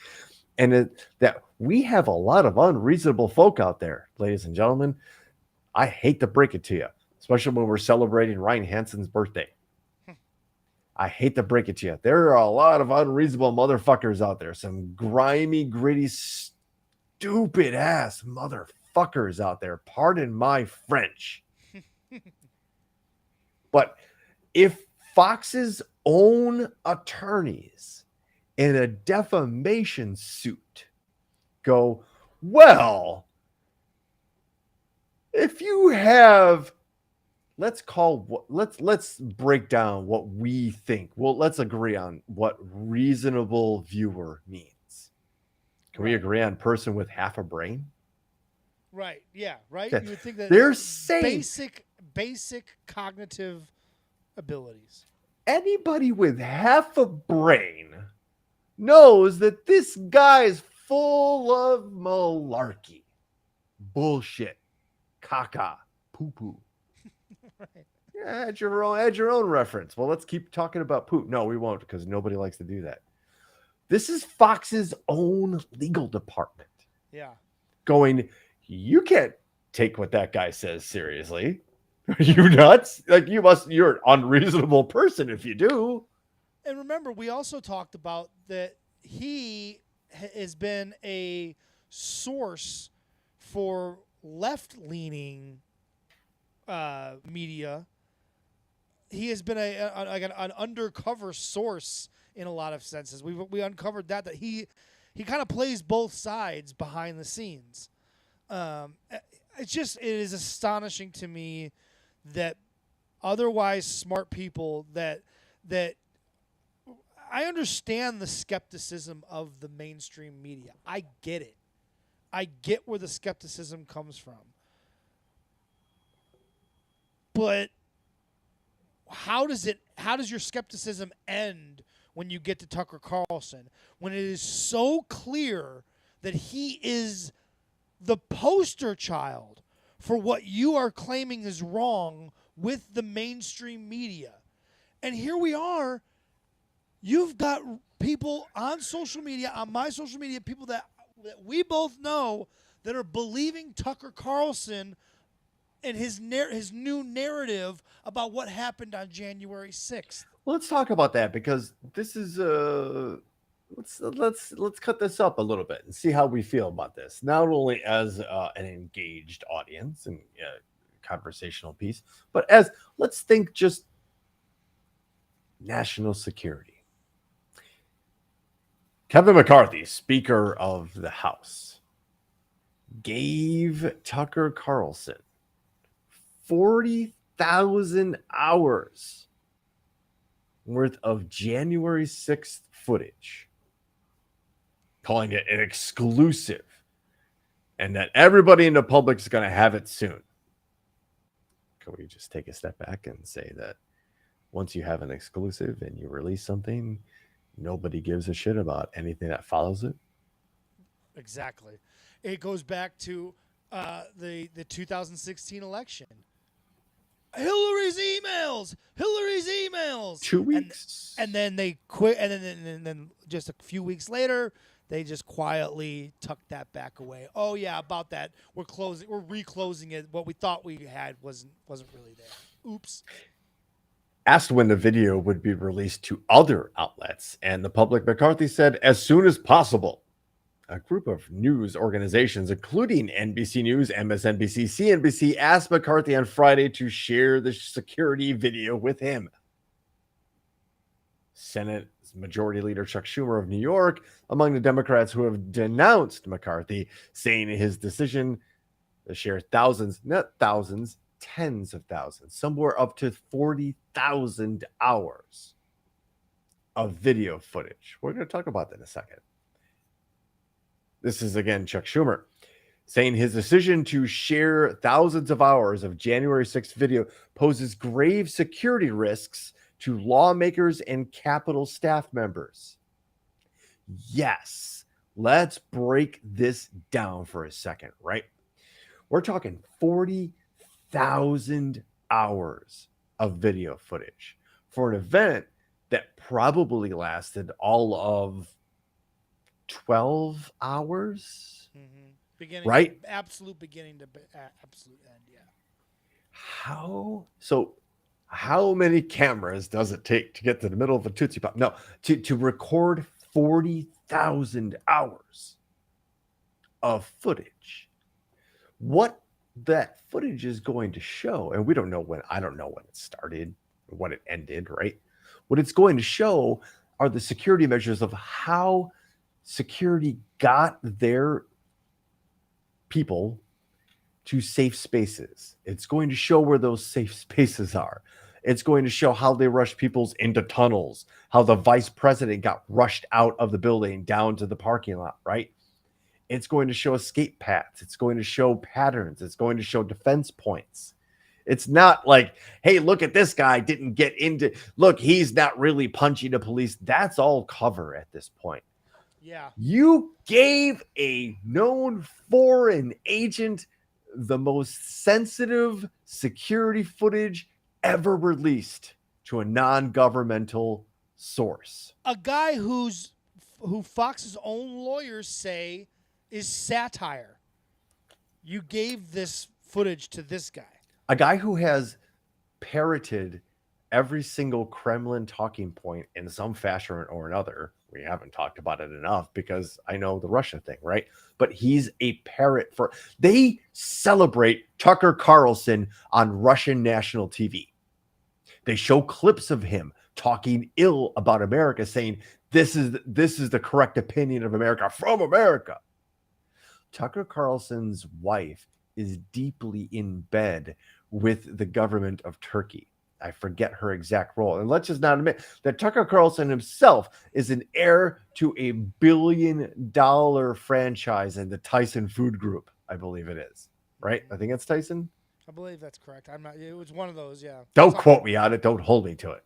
And that we have a lot of unreasonable folk out there, ladies and gentlemen. I hate to break it to you, especially when we're celebrating Ryan Hansen's birthday. I hate to break it to you. There are a lot of unreasonable motherfuckers out there. Some grimy, gritty, stupid ass motherfuckers out there. Pardon my French. But if Fox's own attorneys in a defamation suit go, well, if you have, let's break down what we think. Well, let's agree on what reasonable viewer means. Can we agree on person with half a brain? Right. Yeah. Right. Okay. You would think that They're saying basic cognitive abilities. Anybody with half a brain knows that this guy is full of malarkey, bullshit, caca, poo-poo. Right. Yeah, add your own reference. Well, let's keep talking about poop. No, we won't, because nobody likes to do that. This is Fox's own legal department. Yeah. Going, you can't take what that guy says seriously. Are you nuts? Like, you're an unreasonable person if you do. And remember, we also talked about that he has been a source for left-leaning media. He has been an undercover source in a lot of senses. We uncovered that he kind of plays both sides behind the scenes. It is astonishing to me that otherwise smart people that I understand the skepticism of the mainstream media. I get it. I get where the skepticism comes from. But how does your skepticism end when you get to Tucker Carlson, when it is so clear that he is the poster child for what you are claiming is wrong with the mainstream media? And here we are. You've got people on social media, on my social media, people that we both know that are believing Tucker Carlson and his new narrative about what happened on January 6th. Well, let's talk about that, because this is let's cut this up a little bit and see how we feel about this. Not only as an engaged audience and conversational piece, but as, let's think just national security. Kevin McCarthy, Speaker of the House, gave Tucker Carlson 40,000 hours worth of January 6th footage, calling it an exclusive, and that everybody in the public is going to have it soon. Can we just take a step back and say that once you have an exclusive and you release something, nobody gives a shit about anything that follows it? Exactly. It goes back to the 2016 election. Hillary's emails. 2 weeks. And then they quit. And then just a few weeks later, they just quietly tucked that back away. Oh yeah, about that. We're reclosing it. What we thought we had wasn't really there. Oops. Asked when the video would be released to other outlets, and the public, McCarthy said, as soon as possible. A group of news organizations, including NBC News, MSNBC, CNBC, asked McCarthy on Friday to share the security video with him. Senate Majority Leader Chuck Schumer of New York, among the Democrats who have denounced McCarthy, saying his decision to share thousands, not thousands, tens of thousands, somewhere up to 40,000 hours of video footage. We're going to talk about that in a second. This is again Chuck Schumer saying his decision to share thousands of hours of January 6th video poses grave security risks to lawmakers and Capitol staff members. Yes, let's break this down for a second, right? We're talking 40,000 hours of video footage for an event that probably lasted all of 12 hours. Mm-hmm. Beginning, right? Absolute beginning to absolute end. Yeah. How many cameras does it take to get to the middle of a Tootsie Pop? No, to record 40,000 hours of footage. What that footage is going to show, and I don't know when it started, when it ended, right? What it's going to show are the security measures of how security got their people to safe spaces. It's going to show where those safe spaces are. It's going to show how they rushed people into tunnels, how the vice president got rushed out of the building down to the parking lot, right? It's going to show escape paths. It's going to show patterns. It's going to show defense points. It's not like, hey, look at this guy didn't get into, look, he's not really punching the police. That's all cover at this point. Yeah. You gave a known foreign agent the most sensitive security footage ever released to a non-governmental source. A guy who Fox's own lawyers say is satire. You gave this footage to this guy. A guy who has parroted every single Kremlin talking point in some fashion or another. We haven't talked about it enough because I know the Russia thing, right? But he's a parrot they celebrate Tucker Carlson on Russian national TV. They show clips of him talking ill about America, saying this is the correct opinion of America from America. Tucker Carlson's wife is deeply in bed with the government of Turkey. I forget her exact role. And let's just not admit that Tucker Carlson himself is an heir to a $1 billion franchise in the Tyson Food Group, I believe it is. Right? I think it's Tyson. I believe that's correct. It was one of those, yeah. Don't quote me on it. Don't hold me to it.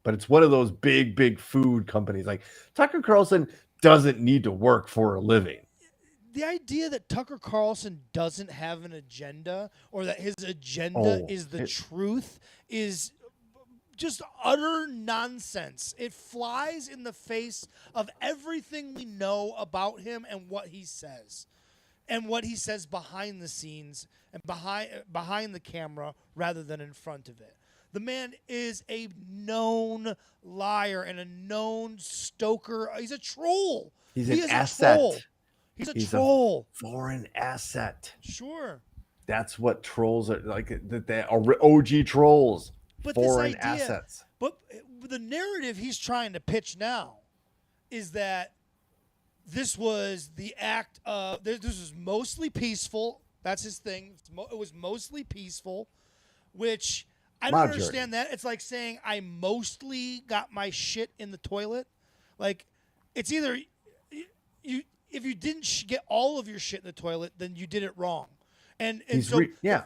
But it's one of those big food companies. Like Tucker Carlson doesn't need to work for a living. The idea that Tucker Carlson doesn't have an agenda or that his agenda is the truth is just utter nonsense. It flies in the face of everything we know about him and what he says. And what he says behind the scenes and behind the camera rather than in front of it. The man is a known liar and a known stoker. He's a troll. He's an asset. Troll. He's a troll. Foreign asset. Sure. That's what trolls are like. They are OG trolls. But foreign this idea, assets. But the narrative he's trying to pitch now is that this was the act of this was mostly peaceful. That's his thing. It was mostly peaceful, which I don't understand that. It's like saying I mostly got my shit in the toilet. Like it's either you. If you didn't get all of your shit in the toilet, then you did it wrong. And so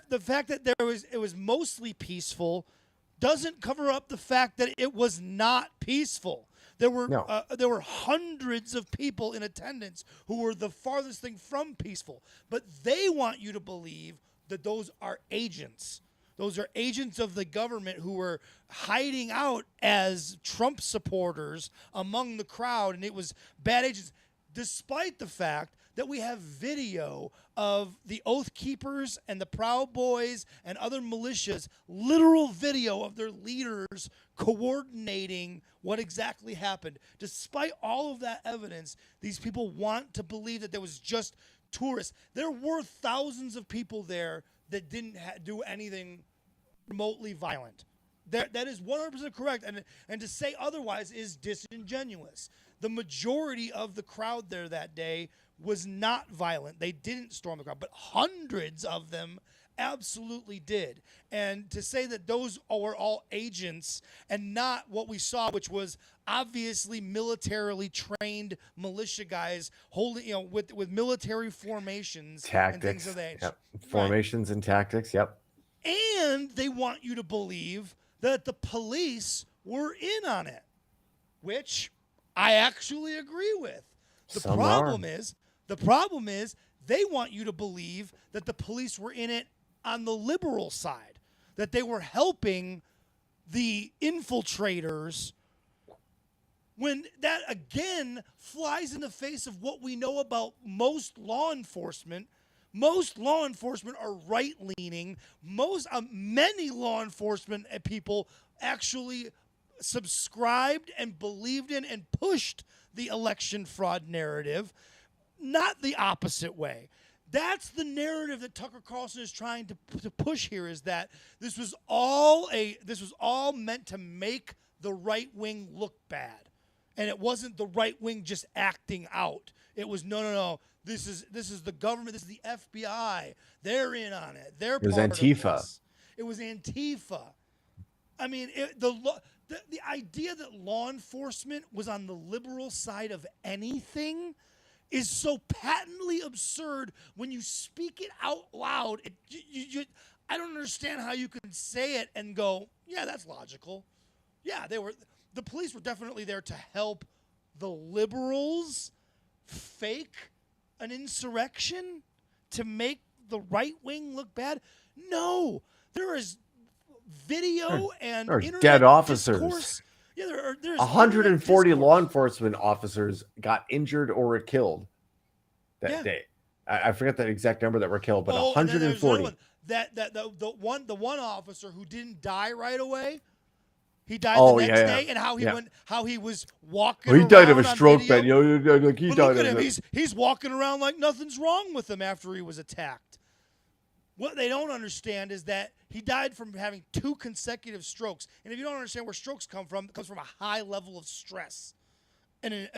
the fact that it was mostly peaceful doesn't cover up the fact that it was not peaceful. There were hundreds of people in attendance who were the farthest thing from peaceful. But they want you to believe that those are agents. Those are agents of the government who were hiding out as Trump supporters among the crowd, and it was bad agents. Despite the fact that we have video of the Oath Keepers and the Proud Boys and other militias, literal video of their leaders coordinating what exactly happened. Despite all of that evidence, these people want to believe that there was just tourists. There were thousands of people there that didn't do anything remotely violent. That is 100% correct, and to say otherwise is disingenuous. The majority of the crowd there that day was not violent. They didn't storm the crowd, but hundreds of them absolutely did. And to say that those were all agents and not what we saw, which was obviously militarily trained militia guys holding, with military formations and things Tactics. of that. Yep. Right. Formations and tactics. Yep. And they want you to believe that the police were in on it, which I actually agree with. The problem is they want you to believe that the police were in it on the liberal side, that they were helping the infiltrators, when that again flies in the face of what we know about most law enforcement. Most law enforcement are right-leaning. Many law enforcement people actually subscribed and believed in and pushed the election fraud narrative, not the opposite way. That's the narrative that Tucker Carlson is trying to push here, is that this was all meant to make the right wing look bad. And it wasn't the right wing just acting out. It was no. This is the government. This is the FBI. They're in on it. It was Antifa. It was Antifa. I mean, the idea that law enforcement was on the liberal side of anything is so patently absurd when you speak it out loud. I don't understand how you can say it and go, yeah, that's logical. Yeah, the police were definitely there to help the liberals fake an insurrection to make the right wing look bad. No, there is video and internet dead officers. Discourse. Yeah, there's 140 law enforcement officers got injured or were killed that day. I forget the exact number that were killed, but 140. The one officer who didn't die right away. He died the next day, and how he was walking. He died of a on stroke, video. Ben. Like he But died look at of him. it. He's walking around like nothing's wrong with him after he was attacked. What they don't understand is that he died from having 2 consecutive strokes. And if you don't understand where strokes come from, it comes from a high level of stress and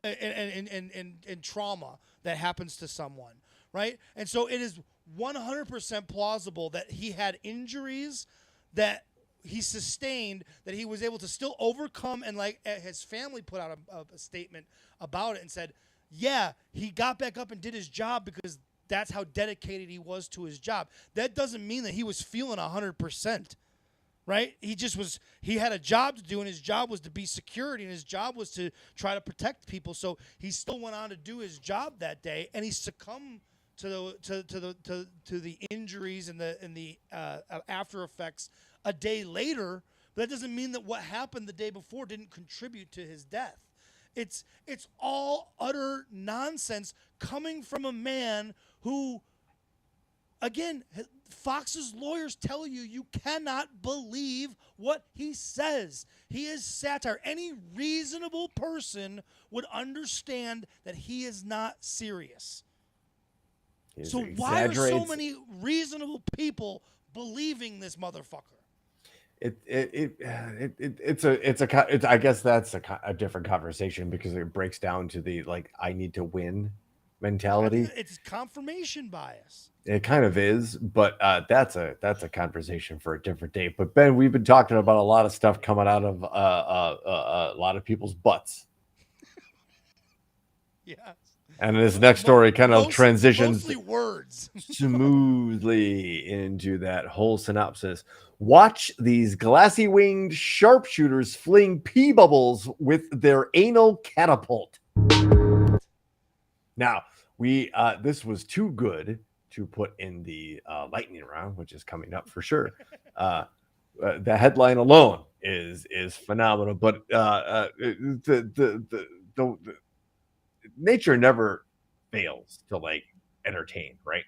trauma that happens to someone, right? And so it is 100% plausible that he had injuries that he sustained, that he was able to still overcome, and like his family put out a statement about it and said, yeah, he got back up and did his job because that's how dedicated he was to his job. That doesn't mean that he was feeling 100%, right? He had a job to do, and his job was to be security, and his job was to try to protect people. So he still went on to do his job that day, and he succumbed to the injuries and the after effects a day later. But that doesn't mean that what happened the day before didn't contribute to his death. It's all utter nonsense coming from a man who, again, Fox's lawyers tell you cannot believe what he says. He is satire. Any reasonable person would understand that he is not serious. So why are so many reasonable people believing this motherfucker? I guess that's a different conversation, because it breaks down to the I need to win mentality. It's confirmation bias. It kind of is, but that's a conversation for a different day. But Ben, we've been talking about a lot of stuff coming out of a lot of people's butts. Yes. And this next story kind of transitions mostly words smoothly into that whole synopsis. Watch these glassy-winged sharpshooters fling pee bubbles with their anal catapult. Now, this was too good to put in the lightning round, which is coming up for sure. The headline alone is phenomenal, but the nature never fails to entertain, right?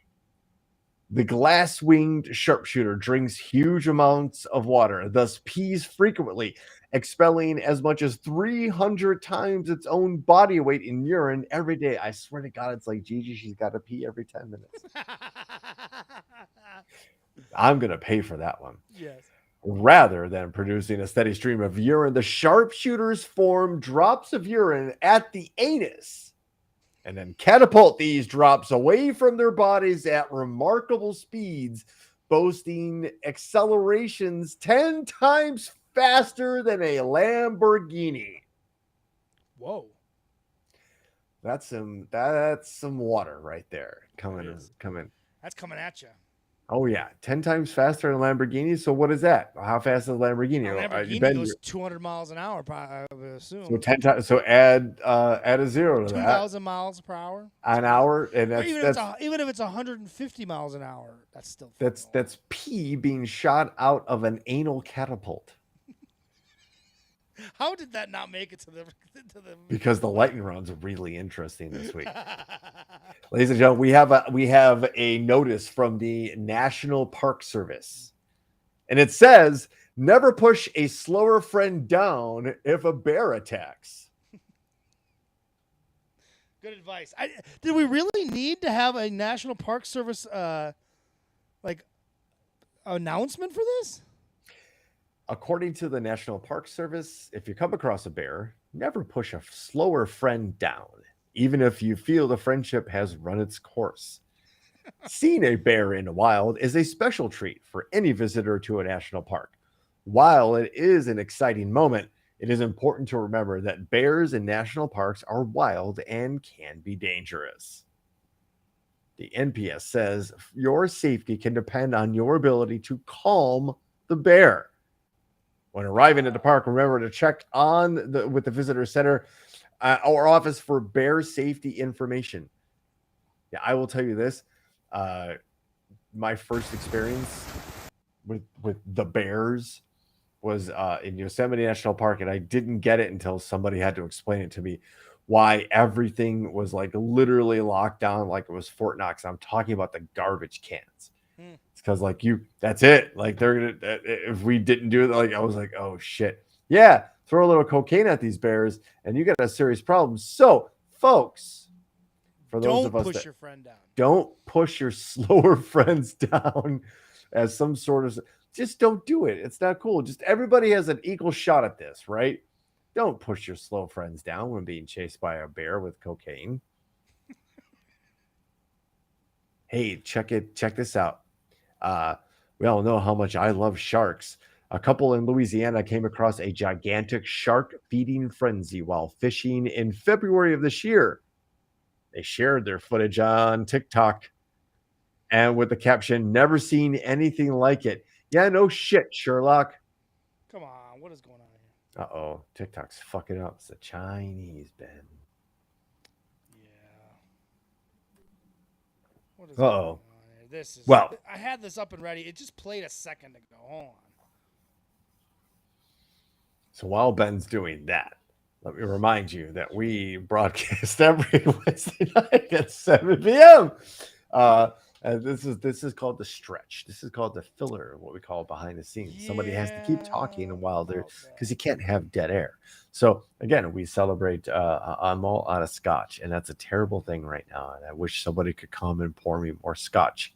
The glass-winged sharpshooter drinks huge amounts of water, thus pees frequently, expelling as much as 300 times its own body weight in urine every day. I swear to God, it's like Gigi, she's got to pee every 10 minutes. I'm going to pay for that one. Yes. Rather than producing a steady stream of urine, the sharpshooters form drops of urine at the anus and then catapult these drops away from their bodies at remarkable speeds, boasting accelerations 10 times faster than a Lamborghini. Whoa. That's some water right there coming. That's coming at you. Oh yeah, 10 times faster than a Lamborghini. So what is that? How fast is a Lamborghini? A Lamborghini goes 200 miles an hour, I would assume. So 10 times. So add a zero to that. 2,000 miles per hour. An hour, and Or that's even if it's 150 miles an hour, that's still. that's pee being shot out of an anal catapult. How did that not make it to the? Because the lightning round's really interesting this week. Ladies and gentlemen, we have a notice from the National Park Service. And it says, never push a slower friend down if a bear attacks. Good advice. Did we really need to have a National Park Service announcement for this? According to the National Park Service, if you come across a bear, never push a slower friend down, even if you feel the friendship has run its course. Seeing a bear in the wild is a special treat for any visitor to a national park. While it is an exciting moment, it is important to remember that bears in national parks are wild and can be dangerous. The NPS says your safety can depend on your ability to calm the bear. When arriving at the park, remember to check with the visitor center or office for bear safety information. Yeah, I will tell you this. My first experience with the bears was in Yosemite National Park, and I didn't get it until somebody had to explain it to me why everything was like literally locked down like it was Fort Knox. I'm talking about the garbage cans. It's because that's it. Like they're gonna, if we didn't do it, like I was like, oh shit, yeah, throw a little cocaine at these bears, and you got a serious problem. So, folks, for those of us don't push that your friend down, don't push your slower friends down as some sort of. Just don't do it. It's not cool. Just everybody has an equal shot at this, right? Don't push your slow friends down when being chased by a bear with cocaine. Hey, check this out. We all know how much I love sharks. A couple in Louisiana came across a gigantic shark feeding frenzy while fishing in February of this year. They shared their footage on TikTok and with the caption, "Never seen anything like it." Yeah, no shit, Sherlock. Come on, what is going on here? Uh-oh, TikTok's fucking up. It's the Chinese, Ben. Yeah. What is going on here? This is. Well, I had this up and ready. It just played a second ago. Hold on. So while Ben's doing that, let me remind you that we broadcast every Wednesday night at 7 p.m. And this is called the stretch. This is called the filler, what we call behind the scenes. Yeah. Somebody has to keep talking while they're, because you can't have dead air. So again, we celebrate I'm all out of scotch, and that's a terrible thing right now. And I wish somebody could come and pour me more scotch.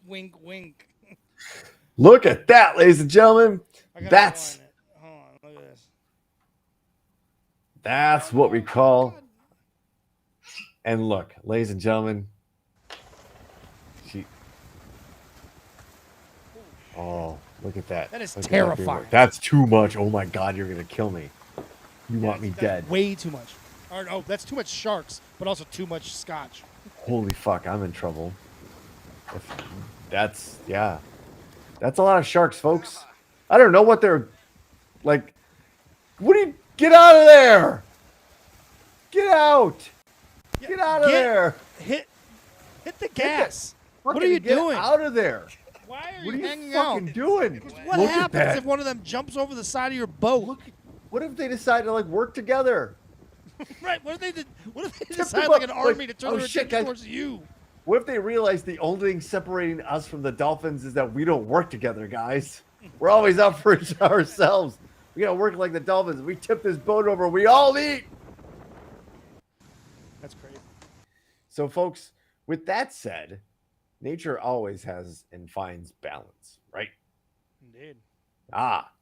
Wink, wink. Look at that, ladies and gentlemen. That's hold on, look at this. That's what we call. And look, ladies and gentlemen. Oh, look at that. That is look terrifying. That's too much. Oh my God, you're going to kill me. You want me dead. Way too much. Oh, that's too much sharks, but also too much scotch. Holy fuck, I'm in trouble. That's a lot of sharks, folks. I don't know what they're like. What do you get out of there? Get out. Get out of there. Hit the gas. What are you doing? Get out of there. Why are what you are hanging you fucking out? doing? What Look happens if one of them jumps over the side of your boat? What if they decide to work together? Right. What if they decide like an army to turn their attention towards you? What if they realize the only thing separating us from the dolphins is that we don't work together, guys? We're always out for ourselves. We gotta work like the dolphins. If we tip this boat over, we all eat. That's crazy. So, folks, with that said, nature always has and finds balance, right? Indeed.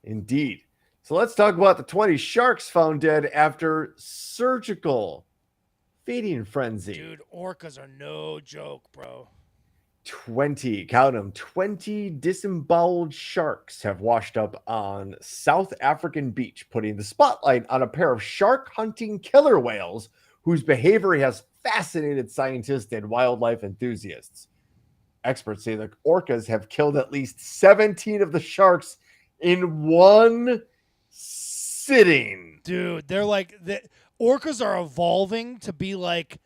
Indeed. So let's talk about the 20 sharks found dead after surgical feeding frenzy. Dude, orcas are no joke, bro. count them, 20 disemboweled sharks have washed up on South African beach, putting the spotlight on a pair of shark hunting killer whales whose behavior has fascinated scientists and wildlife enthusiasts. Experts say the orcas have killed at least 17 of the sharks in one sitting. Dude, they're like the orcas are evolving to be like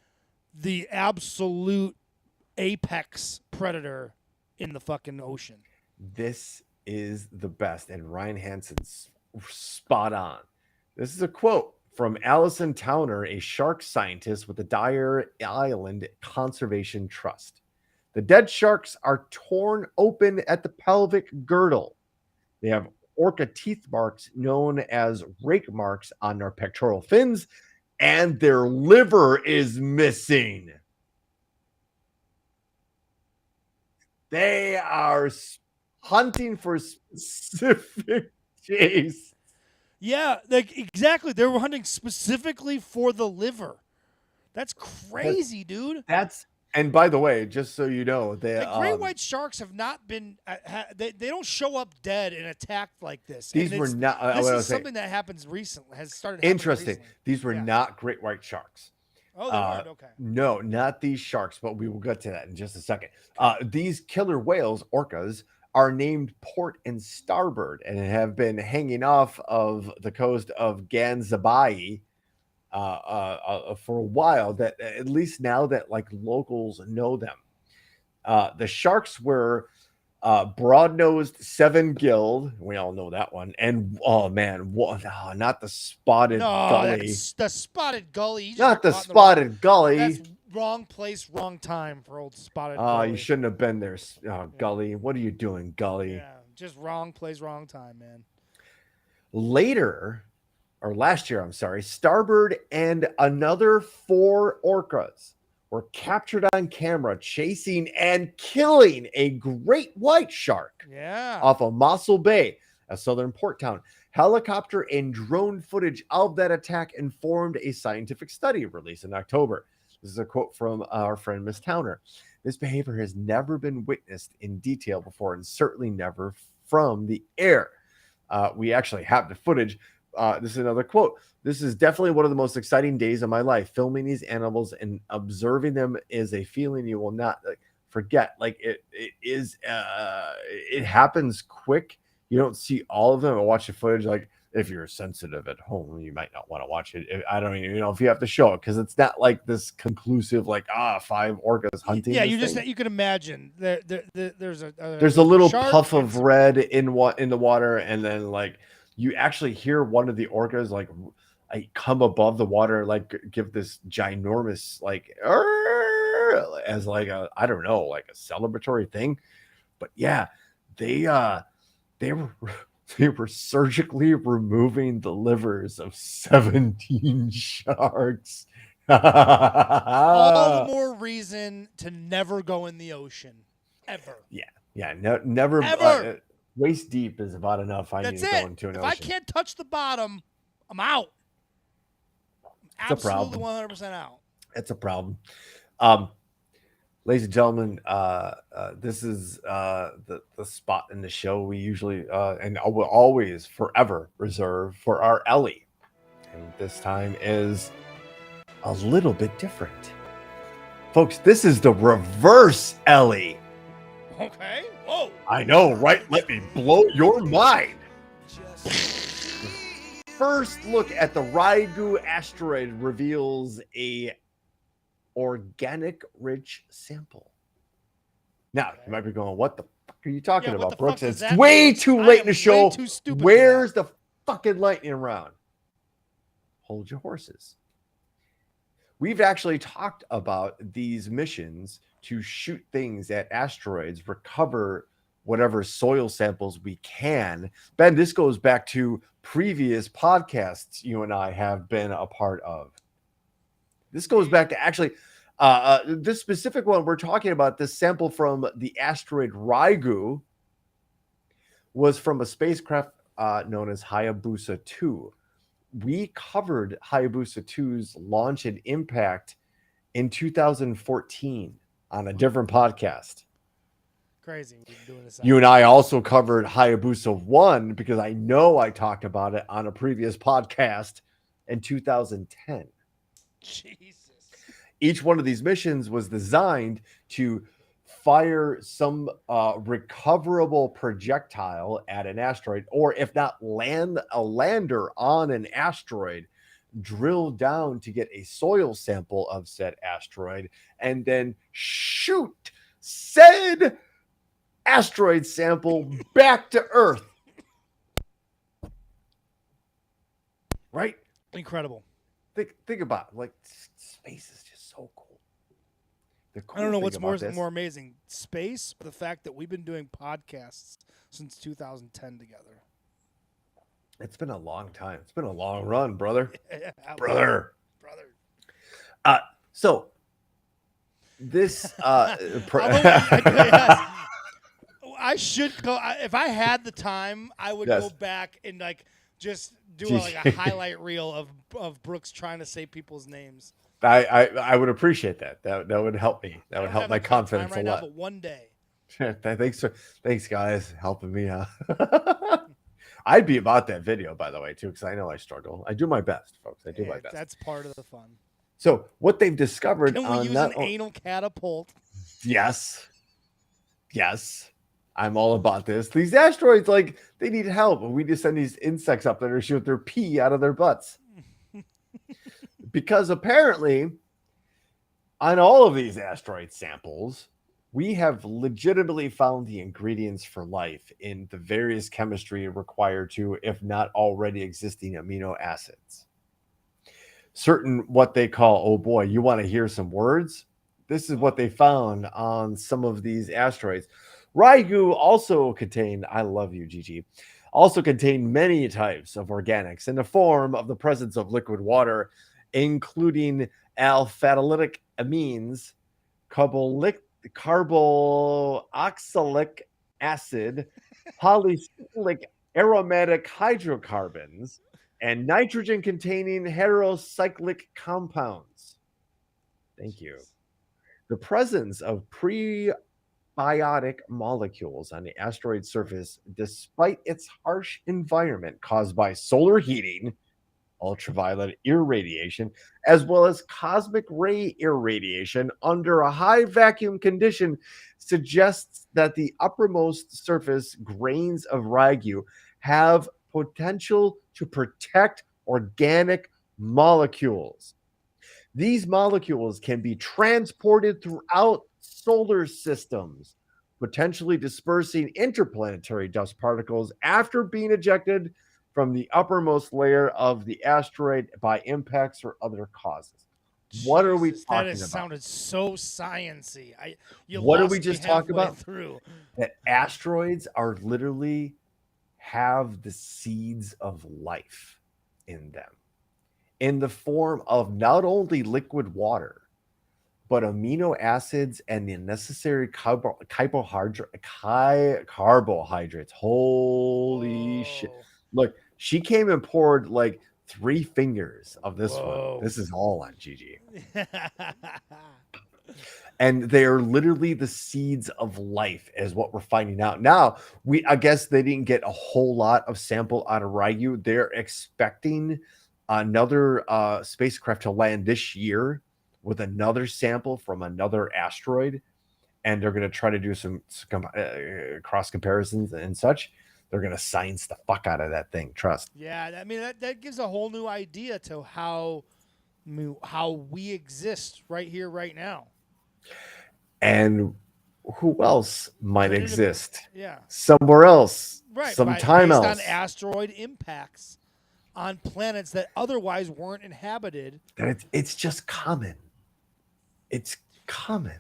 the absolute apex predator in the fucking ocean. This is the best, and Ryan Hansen's spot on. This is a quote from Allison Towner, a shark scientist with the Dyer Island Conservation Trust. The dead sharks are torn open at the pelvic girdle. They have orca teeth marks known as rake marks on their pectoral fins, and their liver is missing. They are hunting for specific chase. Yeah, like exactly. They were hunting specifically for the liver. That's crazy, dude. And by the way, just so you know, The great white sharks have not been. They don't show up dead and attacked like this. These were not. This is something that happens recently. Has started. Interesting. Recently. These were not great white sharks. Oh, they weren't. Okay. No, not these sharks, but we will get to that in just a second. These killer whales, orcas, are named Port and Starboard and have been hanging off of the coast of Ganzabai for a while. That at least now that like locals know them. The sharks were broad-nosed seven-gilled. We all know that one. And oh man, not the spotted gully. The spotted gully. Not the spotted gully. That's wrong place, wrong time for old spotted gully. You shouldn't have been there, gully. What are you doing, gully? Yeah, just wrong place, wrong time, man. Last year, I'm sorry, Starboard and another 4 orcas were captured on camera chasing and killing a great white shark off of Mossel Bay, a southern port town. Helicopter and drone footage of that attack informed a scientific study released in October. This is a quote from our friend Miss Towner. This behavior has never been witnessed in detail before, and certainly never from the air. We actually have the footage. This is another quote. This is definitely one of the most exciting days of my life. Filming these animals and observing them is a feeling you will not forget. Like it is, it happens quick. You don't see all of them. I watch the footage. Like if you're sensitive at home, you might not want to watch it. I don't even know if you have to show it because it's not like this conclusive, like 5 orcas hunting. Yeah, you can imagine there's a little puff of red in the water, and then like you actually hear one of the orcas like come above the water, like give this ginormous like as like a I don't know, like a celebratory thing. But yeah, they were surgically removing the livers of 17 sharks. All the more reason to never go in the ocean ever. Yeah, never. Ever. Waist deep is about enough. I need to go into an ocean. If I can't touch the bottom, I'm out. Absolutely 100% out. It's a problem. Ladies and gentlemen, this is the spot in the show we usually and will always forever reserve for our Ellie. And this time is a little bit different. Folks, this is the reverse Ellie. Okay. Whoa. I know, right? Let me blow your mind. First look at the Rygu asteroid reveals a organic rich sample. Now, you might be going, what the fuck are you talking about, Brooks? It's way too late in the show. Where's the fucking lightning round? Hold your horses. We've actually talked about these missions to shoot things at asteroids, recover whatever soil samples we can. Ben, this goes back to previous podcasts you and I have been a part of. This goes back to actually this specific one we're talking about. This sample from the asteroid Rygu was from a spacecraft known as Hayabusa 2. We covered Hayabusa 2's launch and impact in 2014 on a different podcast. Crazy. We've been doing this. You and I also covered Hayabusa 1 because I know I talked about it on a previous podcast in 2010. Jesus. Each one of these missions was designed to fire some recoverable projectile at an asteroid, or if not, land a lander on an asteroid, drill down to get a soil sample of said asteroid, and then shoot said asteroid sample back to Earth. Right? Incredible. Think about it. Like, space is just so cool. The cool I don't know thing what's about more amazing, space, or the fact that we've been doing podcasts since 2010 together. It's been a long time. It's been a long run, brother. Brother. So this I should go. If I had the time, I would go back and like just do a highlight reel of Brooks trying to say people's names. I would appreciate that. That would help me. That would help my confidence right a lot. now, but one day. Thanks, guys, helping me out. I'd be about that video, by the way, too, because I know I struggle. I do my best, folks. I do my best. That's part of the fun. So what they've discovered Can we use an anal catapult? Yes. I'm all about this. These asteroids, like, they need help. We just send these insects up there to shoot their pee out of their butts. Because apparently, on all of these asteroid samples, we have legitimately found the ingredients for life in the various chemistry required to, if not already existing, amino acids. Certain what they call, oh boy, you want to hear some words? This is what they found on some of these asteroids. Ryugu also contained, I love you, Gigi, also contained many types of organics in the form of the presence of liquid water, including alpha-lytic amines, carboxylic acid, polycyclic aromatic hydrocarbons, and nitrogen-containing heterocyclic compounds. Thank you. The presence of prebiotic molecules on the asteroid surface, despite its harsh environment caused by solar heating, ultraviolet irradiation, as well as cosmic ray irradiation under a high vacuum condition, suggests that the uppermost surface grains of Ryugu have potential to protect organic molecules. These molecules can be transported throughout solar systems, potentially dispersing interplanetary dust particles after being ejected from the uppermost layer of the asteroid by impacts or other causes. What are we talking about? That sounded so sciencey. What did we just talk about? Through. That asteroids are literally have the seeds of life in them, in the form of not only liquid water, but amino acids and the necessary carbohydrates. Holy shit. Look, she came and poured like 3 fingers of this one. This is all on Gigi. And they are literally the seeds of life, is what we're finding out. Now, I guess they didn't get a whole lot of sample out of Ryugu. They're expecting another spacecraft to land this year with another sample from another asteroid. And they're going to try to do some cross comparisons and such. They're going to science the fuck out of that thing. Trust. Yeah, I mean, that gives a whole new idea to how we exist right here, right now. And who else might exist? Yeah. Somewhere else. Right. Sometime based else. on asteroid impacts on planets that otherwise weren't inhabited. It's just common. It's common.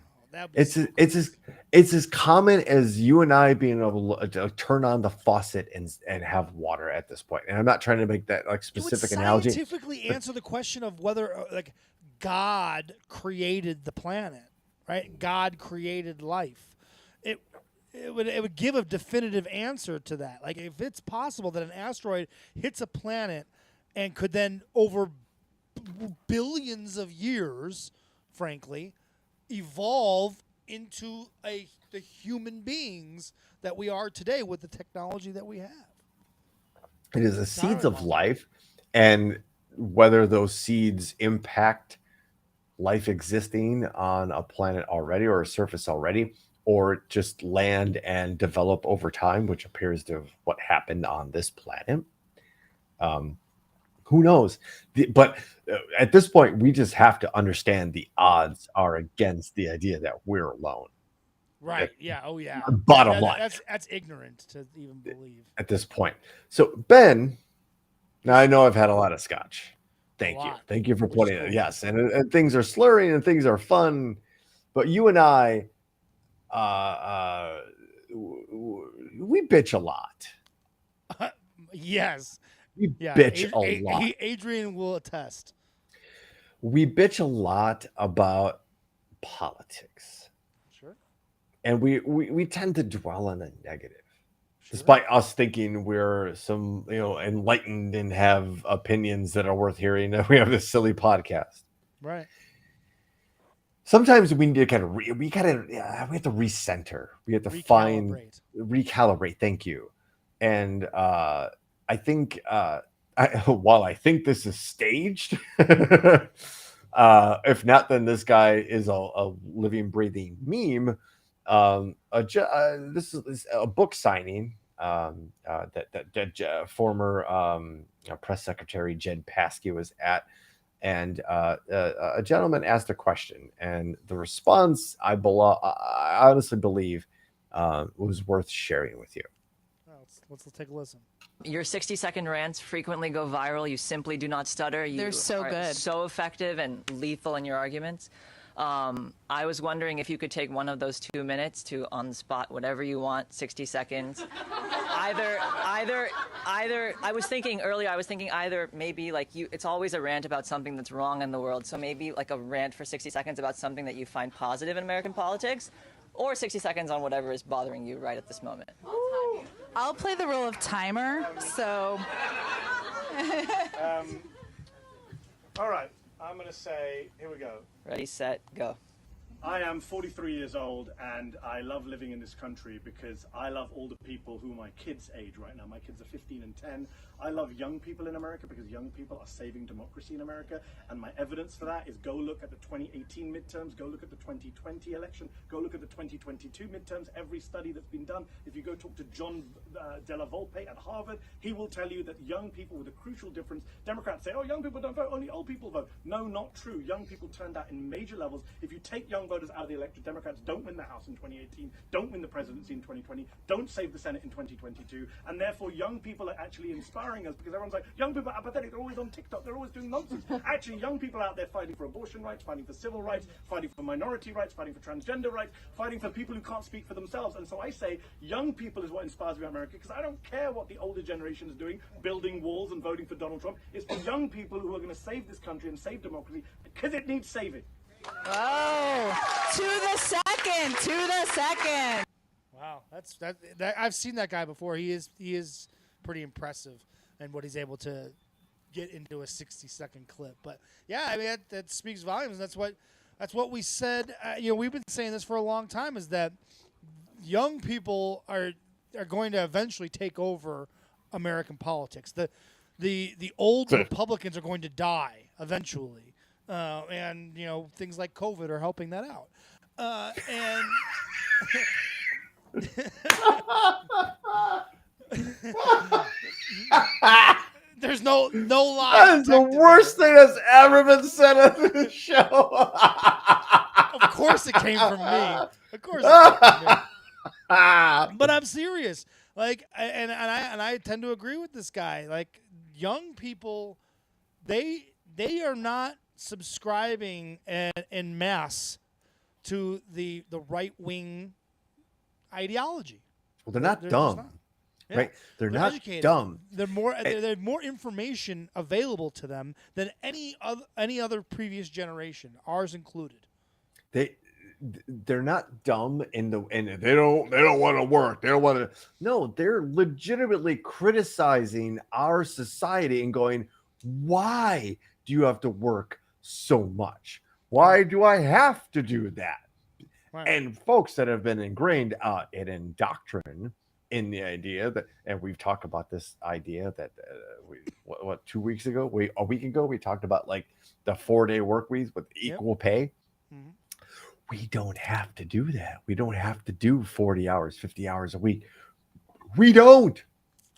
It's as common as you and I being able to turn on the faucet and have water at this point. And I'm not trying to make that like specific analogy. Scientifically answer the question of whether like God created the planet, right? God created life. It would give a definitive answer to that. Like if it's possible that an asteroid hits a planet and could then over billions of years, frankly, evolve into the human beings that we are today with the technology that we have. It is the seeds entirely of possible. life, and whether those seeds impact life existing on a planet already or a surface already, or just land and develop over time, which appears to have what happened on this planet. Um, who knows? But at this point, we just have to understand the odds are against the idea that we're alone. Right. Yeah. Oh, yeah. Bottom line. That's ignorant to even believe. At this point. So, Ben, now I know I've had a lot of scotch. Thank you. lot, Thank you for which is pointing cool. it. Yes. And things are slurring and things are fun. But you and I, we bitch a lot. Yes. We Yeah. bitch a lot. Adrian will attest. We bitch a lot about politics. Sure. And we tend to dwell on the negative. Sure. Despite us thinking we're some, enlightened and have opinions that are worth hearing, we have this silly podcast. Right. Sometimes we need to kind of we have to recenter. We have to recalibrate. Thank you. And I think while I think this is staged, if not, then this guy is a living, breathing meme. This is a book signing that former press secretary Jen Psaki was at, and a gentleman asked a question, and the response I honestly believe was worth sharing with you. Let's take a listen. Your 60-second rants frequently go viral. You simply do not stutter. They're so good. So effective and lethal in your arguments. I was wondering if you could take one of those 2 minutes to, on the spot, whatever you want, 60 seconds. either, I was thinking either maybe it's always a rant about something that's wrong in the world. So maybe like a rant for 60 seconds about something that you find positive in American politics, or 60 seconds on whatever is bothering you right at this moment. I'll play the role of timer, so... All right, I'm going to say, here we go. Ready, set, go. I am 43 years old, and I love living in this country because I love all the people who are my kids' age right now. My kids are 15 and 10. I love young people in America because young people are saving democracy in America, and my evidence for that is go look at the 2018 midterms, go look at the 2020 election, go look at the 2022 midterms, every study that's been done. If you go talk to John Della Volpe at Harvard, he will tell you that young people with a crucial difference, Democrats say, oh, young people don't vote, only old people vote. No, not true. Young people turned out in major levels. If you take young voters out of the electorate, Democrats don't win the House in 2018, don't win the presidency in 2020, don't save the Senate in 2022, and therefore young people are actually inspiring us because everyone's like, young people are apathetic, they're always on TikTok, they're always doing nonsense. Actually, young people are out there fighting for abortion rights, fighting for civil rights, fighting for minority rights, fighting for transgender rights, fighting for people who can't speak for themselves. And so I say young people is what inspires me about America, because I don't care what the older generation is doing, building walls and voting for Donald Trump. It's for young people who are going to save this country and save democracy because it needs saving. Oh, to the second. Wow, that I've seen that guy before. He is pretty impressive, and what he's able to get into a 60-second clip. But yeah, I mean that speaks volumes. That's what we said. We've been saying this for a long time, is that young people are going to eventually take over American politics. The old Republicans are going to die eventually. And things like COVID are helping that out. And there's no lie. That is the worst thing that's ever been said on this show. Of course it came from me. Of course it came from me. But I'm serious. And I tend to agree with this guy. Like, young people, they are not subscribing en masse to the right wing ideology. Well, they're not dumb, Yeah. right? They're not educated. dumb. There's more information available to them than any other previous generation, ours included. They're not dumb and they don't want to work. They don't want to. No, they're legitimately criticizing our society and going, why do you have to work so much? Why do I have to do that? Right. And folks that have been ingrained and indoctrined in the idea that, and we've talked about this idea that what 2 weeks ago, a week ago, we talked about like the 4-day work weeks with equal pay. Mm-hmm. We don't have to do that. We don't have to do 40 hours, 50 hours a week. We don't.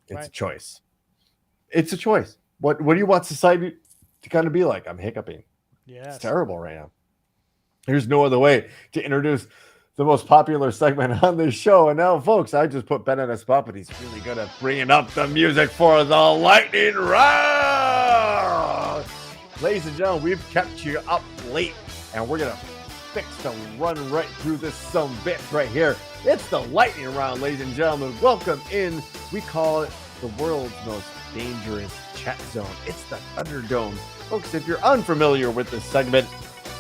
It's a choice. It's a choice. What do you want society to kind of be like? I'm hiccuping. Yeah. It's terrible right now. There's no other way to introduce the most popular segment on this show. And now, folks, I just put Ben in a spot, but he's really good at bringing up the music for the lightning round. Ladies and gentlemen, we've kept you up late, and we're going to fix to run right through this some bitch right here. It's the lightning round, ladies and gentlemen. Welcome in. We call it the world's most dangerous chat zone. It's the Thunderdome. Folks, if you're unfamiliar with this segment,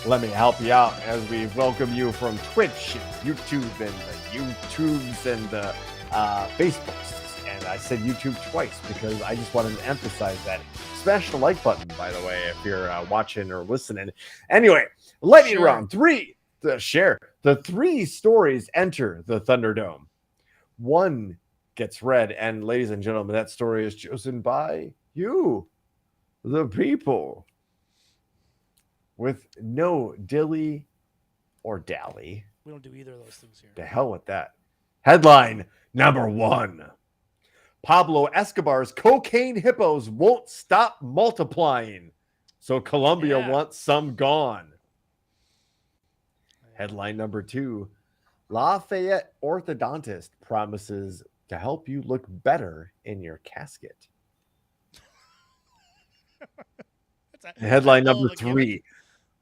let me help you out as we welcome you from Twitch, YouTube, and the YouTubes and the Facebooks. And I said YouTube twice because I just wanted to emphasize that. Smash the like button, by the way, if you're watching or listening. Anyway, lightning round 3. Share. The 3 stories enter the Thunderdome. 1 gets read, and ladies and gentlemen, that story is chosen by you, the people. With no dilly or dally. We don't do either of those things here. The hell with that. Headline number 1. Pablo Escobar's cocaine hippos won't stop multiplying. So Colombia wants some gone. Headline number 2. Lafayette orthodontist promises to help you look better in your casket. Headline number 3.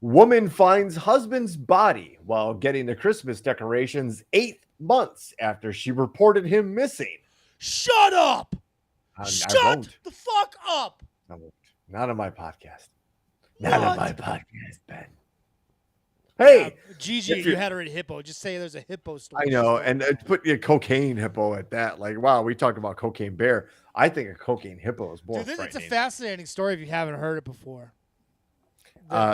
Woman finds husband's body while getting the Christmas decorations 8 months after she reported him missing. Shut up! Shut the fuck up! I won't. Not on my podcast. Not on my podcast, Ben. Hey, Gigi, you had her at hippo. Just say there's a hippo story. I know, and put a cocaine hippo at that. Like, wow, we talk about cocaine bear. I think a cocaine hippo is more frightening. It's a fascinating story if you haven't heard it before.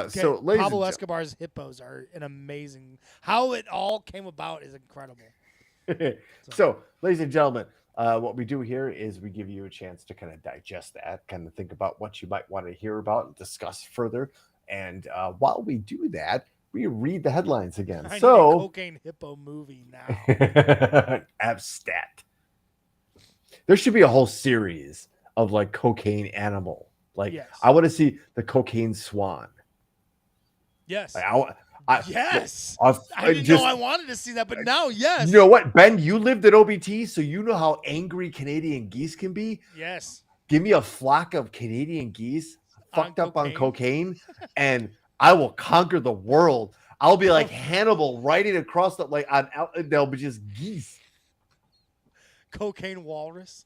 So, Pablo Escobar's hippos are an amazing. How it all came about is incredible. So, ladies and gentlemen, what we do here is we give you a chance to kind of digest that, kind of think about what you might want to hear about and discuss further. And while we do that, we read the headlines again. I need a cocaine hippo movie now. Abstat. There should be a whole series of like cocaine animal. Like I want to see the cocaine swan. Yes. Yes. I didn't know I wanted to see that, but now, yes. You know what, Ben? You lived at OBT, so you know how angry Canadian geese can be. Yes. Give me a flock of Canadian geese fucked up on cocaine, and I will conquer the world. I'll be like Hannibal riding across the they'll be just geese. Cocaine walrus.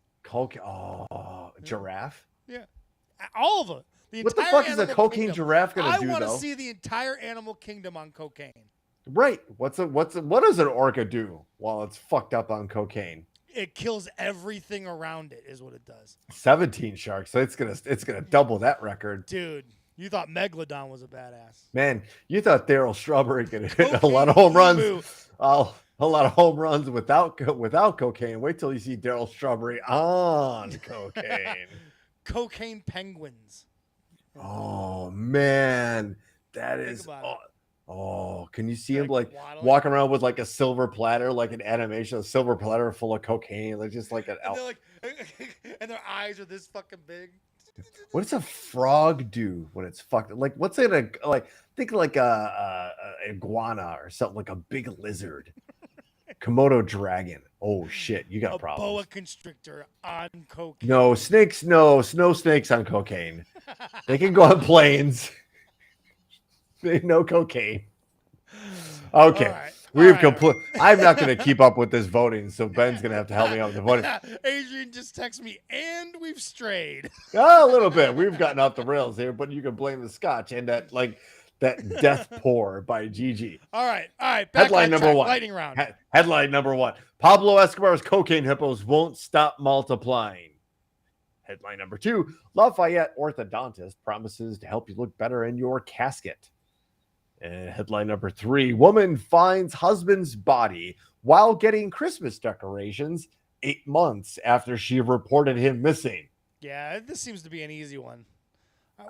Giraffe. Yeah. All of it. What the fuck is a cocaine giraffe gonna do? I want to see the entire animal kingdom on cocaine. Right. What does an orca do while it's fucked up on cocaine? It kills everything around it, is what it does. 17 sharks. So it's gonna double that record. Dude, you thought Megalodon was a badass. Man, you thought Daryl Strawberry could hit a lot of home runs. A lot of home runs without cocaine. Wait till you see Daryl Strawberry on cocaine. Cocaine penguins. Oh man, that is. Can you see him like walking around with like a silver platter, like an animation, a silver platter full of cocaine, like just like an elf. And their eyes are this fucking big. What does a frog do when it's fucked? Like, what's it like? Think like a iguana or something, like a big lizard. Komodo dragon. Oh shit, you got problems. Boa constrictor on cocaine. No snakes. No snow snakes on cocaine. They can go on planes. No cocaine. Okay. I'm not going to keep up with this voting, so Ben's going to have to help me out with the voting. Adrian just texted me, and we've strayed. A little bit. We've gotten off the rails here, but you can blame the scotch and that death pour by Gigi. All right. Headline number 1. Lightning round. Headline number 1. Pablo Escobar's cocaine hippos won't stop multiplying. Headline number 2. Lafayette orthodontist promises to help you look better in your casket. And headline number 3, woman finds husband's body while getting Christmas decorations 8 months after she reported him missing. Yeah, this seems to be an easy one.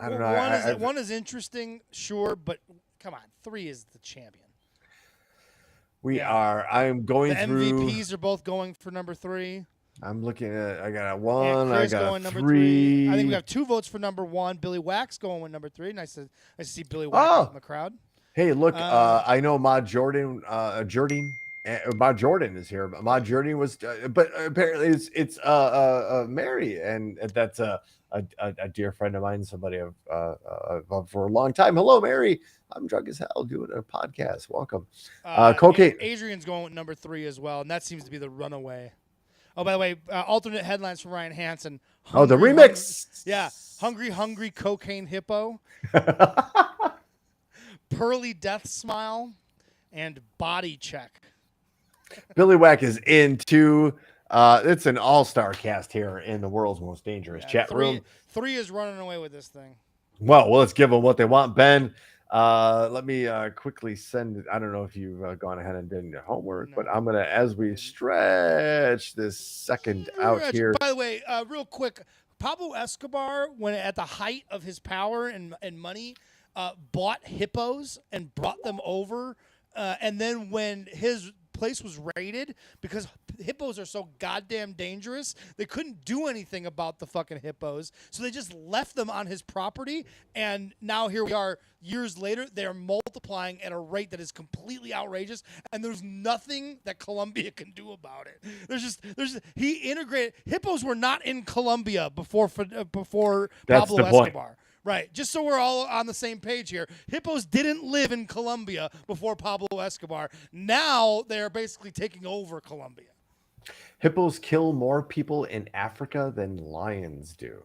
I don't know. One is interesting, sure, but come on, 3 is the champion. I'm going the through. MVPs are both going for number 3. I'm looking at. I got a 1. I Chris got going a number 3. I think we have 2 votes for number 1. Billy Wax going with number 3. Nice to see Billy Wax out in the crowd. Hey, look, I know Mod Jordan, Mod Jordan is here. Mod Jordan was, but apparently it's Mary, and that's a dear friend of mine, somebody I've for a long time. Hello, Mary. I'm drunk as hell doing a podcast. Welcome. Cocaine. Adrian's going with number 3 as well, and that seems to be the runaway. Oh, by the way, alternate headlines from Ryan Hansen. The remix. Hungry cocaine hippo. Pearly death smile, and body check. Billy Wack is in too. It's an all-star cast here in the world's most dangerous chat room. 3 is running away with this thing. Well, let's give them what they want, Ben. Let me quickly send it. I don't know if you've gone ahead and done your homework, but I'm gonna, as we stretch this second out here. By the way, real quick, Pablo Escobar, when at the height of his power and money, bought hippos and brought them over, and then when his place was raided, because hippos are so goddamn dangerous, they couldn't do anything about the fucking hippos, so they just left them on his property, and now here we are years later, they're multiplying at a rate that is completely outrageous, and there's nothing that Colombia can do about it. He integrated hippos were not in Colombia before Pablo Escobar. Right, just so we're all on the same page here. Hippos didn't live in Colombia before Pablo Escobar. Now they're basically taking over Colombia. Hippos kill more people in Africa than lions do.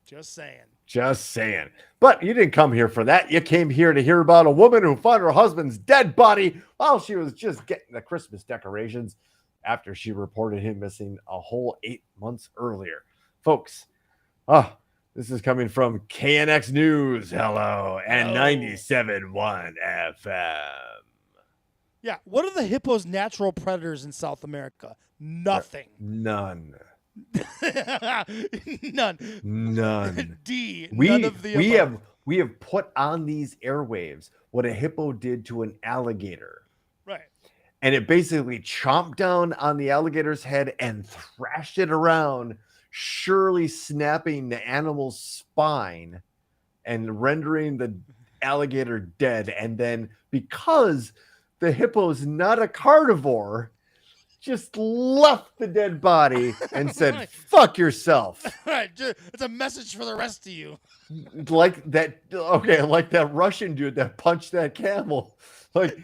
Just saying. Just saying. But you didn't come here for that. You came here to hear about a woman who found her husband's dead body while she was just getting the Christmas decorations after she reported him missing a whole 8 months earlier. Folks, this is coming from KNX News, hello, and 97.1 FM. Yeah, what are the hippo's natural predators in South America? Nothing. None. None. D. None of the above. We have put on these airwaves what a hippo did to an alligator. Right. And it basically chomped down on the alligator's head and thrashed it around, surely snapping the animal's spine and rendering the alligator dead. And then, because the hippo's not a carnivore, just left the dead body and said, fuck yourself. Right. It's a message for the rest of you. Like that Russian dude that punched that camel. Like,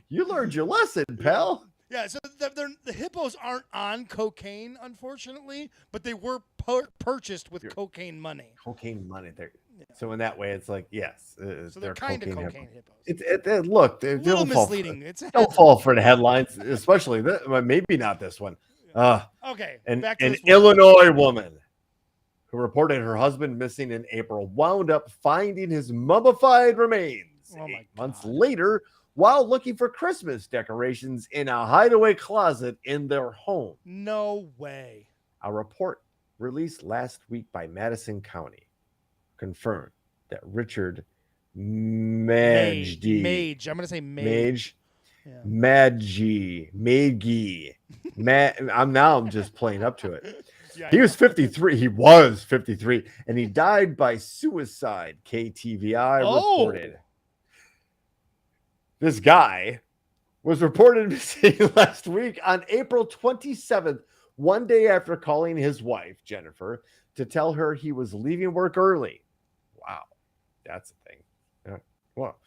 you learned your lesson, pal. Yeah, so the hippos aren't on cocaine, unfortunately, but they were purchased with cocaine money. Cocaine money. So in that way, it's like, yes. So they're kind of cocaine hippos. hippos. Look, a little misleading. Don't fall for the headlines, especially maybe not this one. Okay. An Illinois woman who reported her husband missing in April wound up finding his mummified remains 8 months later while looking for Christmas decorations in a hideaway closet in their home. No way. A report released last week by Madison County confirmed that Richard Mage. I'm going to say Mage. Maggie. I'm just playing up to it. He was 53. He was 53, and he died by suicide. KTVI reported. This guy was reported missing last week on April 27th, one day after calling his wife, Jennifer, to tell her he was leaving work early. Wow, that's a thing. Yeah. Well,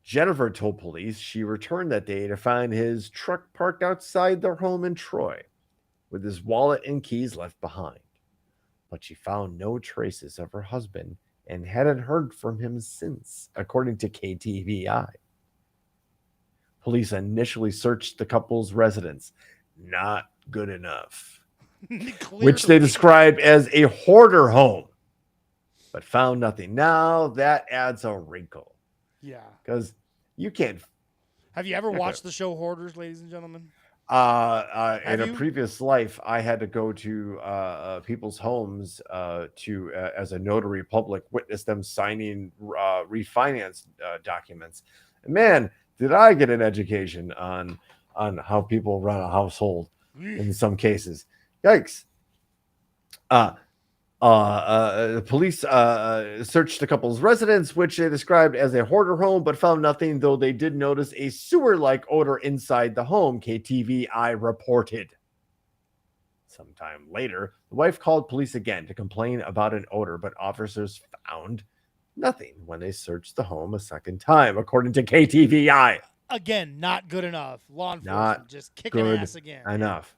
Jennifer told police she returned that day to find his truck parked outside their home in Troy, with his wallet and keys left behind. But she found no traces of her husband and hadn't heard from him since, according to KTVI. Police initially searched the couple's residence. Not good enough. Which they described as a hoarder home, but found nothing. Now that adds a wrinkle. Yeah. because you can't. Have you ever watched the show Hoarders, ladies and gentlemen? In Have a you? previous life, I had to go to people's homes to as a notary public, witness them signing refinance documents. And man, did I get an education on how people run a household in some cases. Yikes. The police searched the couple's residence, which they described as a hoarder home, but found nothing, though they did notice a sewer-like odor inside the home, KTVI reported. Sometime later, the wife called police again to complain about an odor, but officers found nothing when they searched the home a second time, according to KTVI. Again, not good enough. Law enforcement Not just kicking good ass again. enough.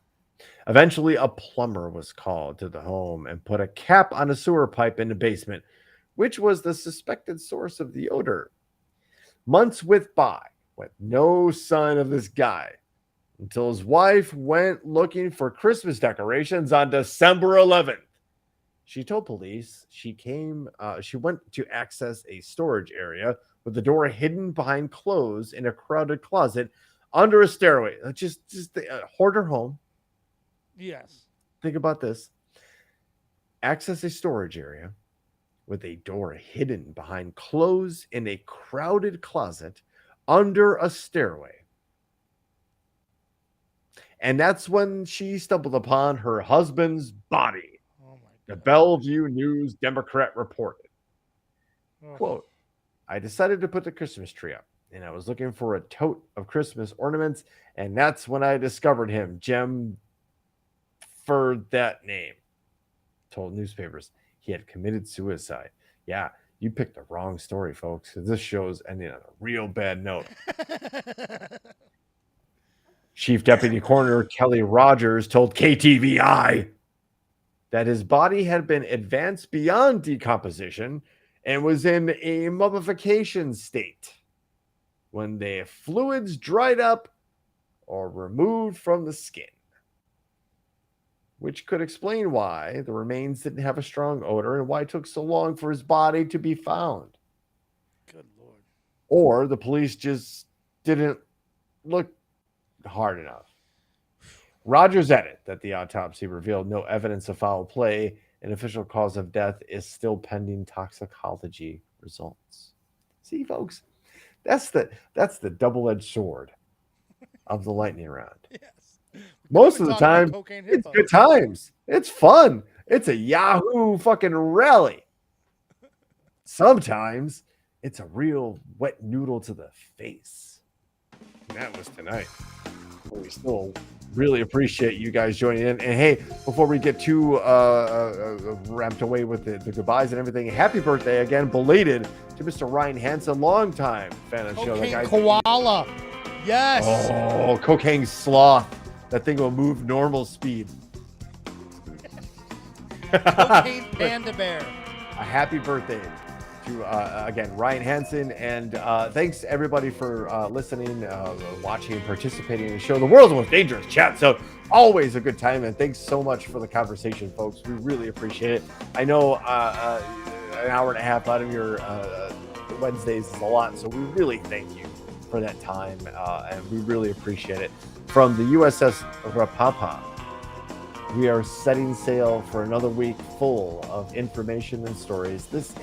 Eventually, a plumber was called to the home and put a cap on a sewer pipe in the basement, which was the suspected source of the odor. Months went by with no sign of this guy until his wife went looking for Christmas decorations on December 11th. She told police she went to access a storage area with the door hidden behind clothes in a crowded closet under a stairway. Just a hoarder home. Yes. Think about this. Access a storage area with a door hidden behind clothes in a crowded closet under a stairway. And that's when she stumbled upon her husband's body. Oh my The God. Bellevue News Democrat reported. Ugh. Quote, I decided to put the Christmas tree up, and I was looking for a tote of Christmas ornaments, and that's when I discovered him. Jem for that name told newspapers he had committed suicide. Yeah, you picked the wrong story, folks, because this show's ending on a real bad note. Chief Deputy Coroner Kelly Rogers told KTVI that his body had been advanced beyond decomposition and was in a mummification state when the fluids dried up or removed from the skin, which could explain why the remains didn't have a strong odor and why it took so long for his body to be found. Good Lord. Or the police just didn't look hard enough. Rogers added that the autopsy revealed no evidence of foul play. An official cause of death is still pending toxicology results. See, folks, that's the double-edged sword of the lightning round. Yes. Most of the Talking about time, cocaine it's hippo. good times. It's fun. It's a Yahoo fucking rally. Sometimes it's a real wet noodle to the face. And that was tonight. But we still really appreciate you guys joining in. And hey, before we get too ramped away with the goodbyes and everything, happy birthday again, belated, to Mr. Ryan Hansen, longtime fan of the show. That Cocaine guy, koala. Yes. oh, cocaine sloth. That thing will move normal speed. Cocaine panda bear. A happy birthday to again Ryan Hansen, and thanks everybody for listening, watching, participating in the show, the world's most dangerous chat. So always a good time, and thanks so much for the conversation, folks. We really appreciate it. I know an hour and a half out of your Wednesdays is a lot, so we really thank you for that time, and we really appreciate it. From the USS Rapapa, we are setting sail for another week full of information and stories. This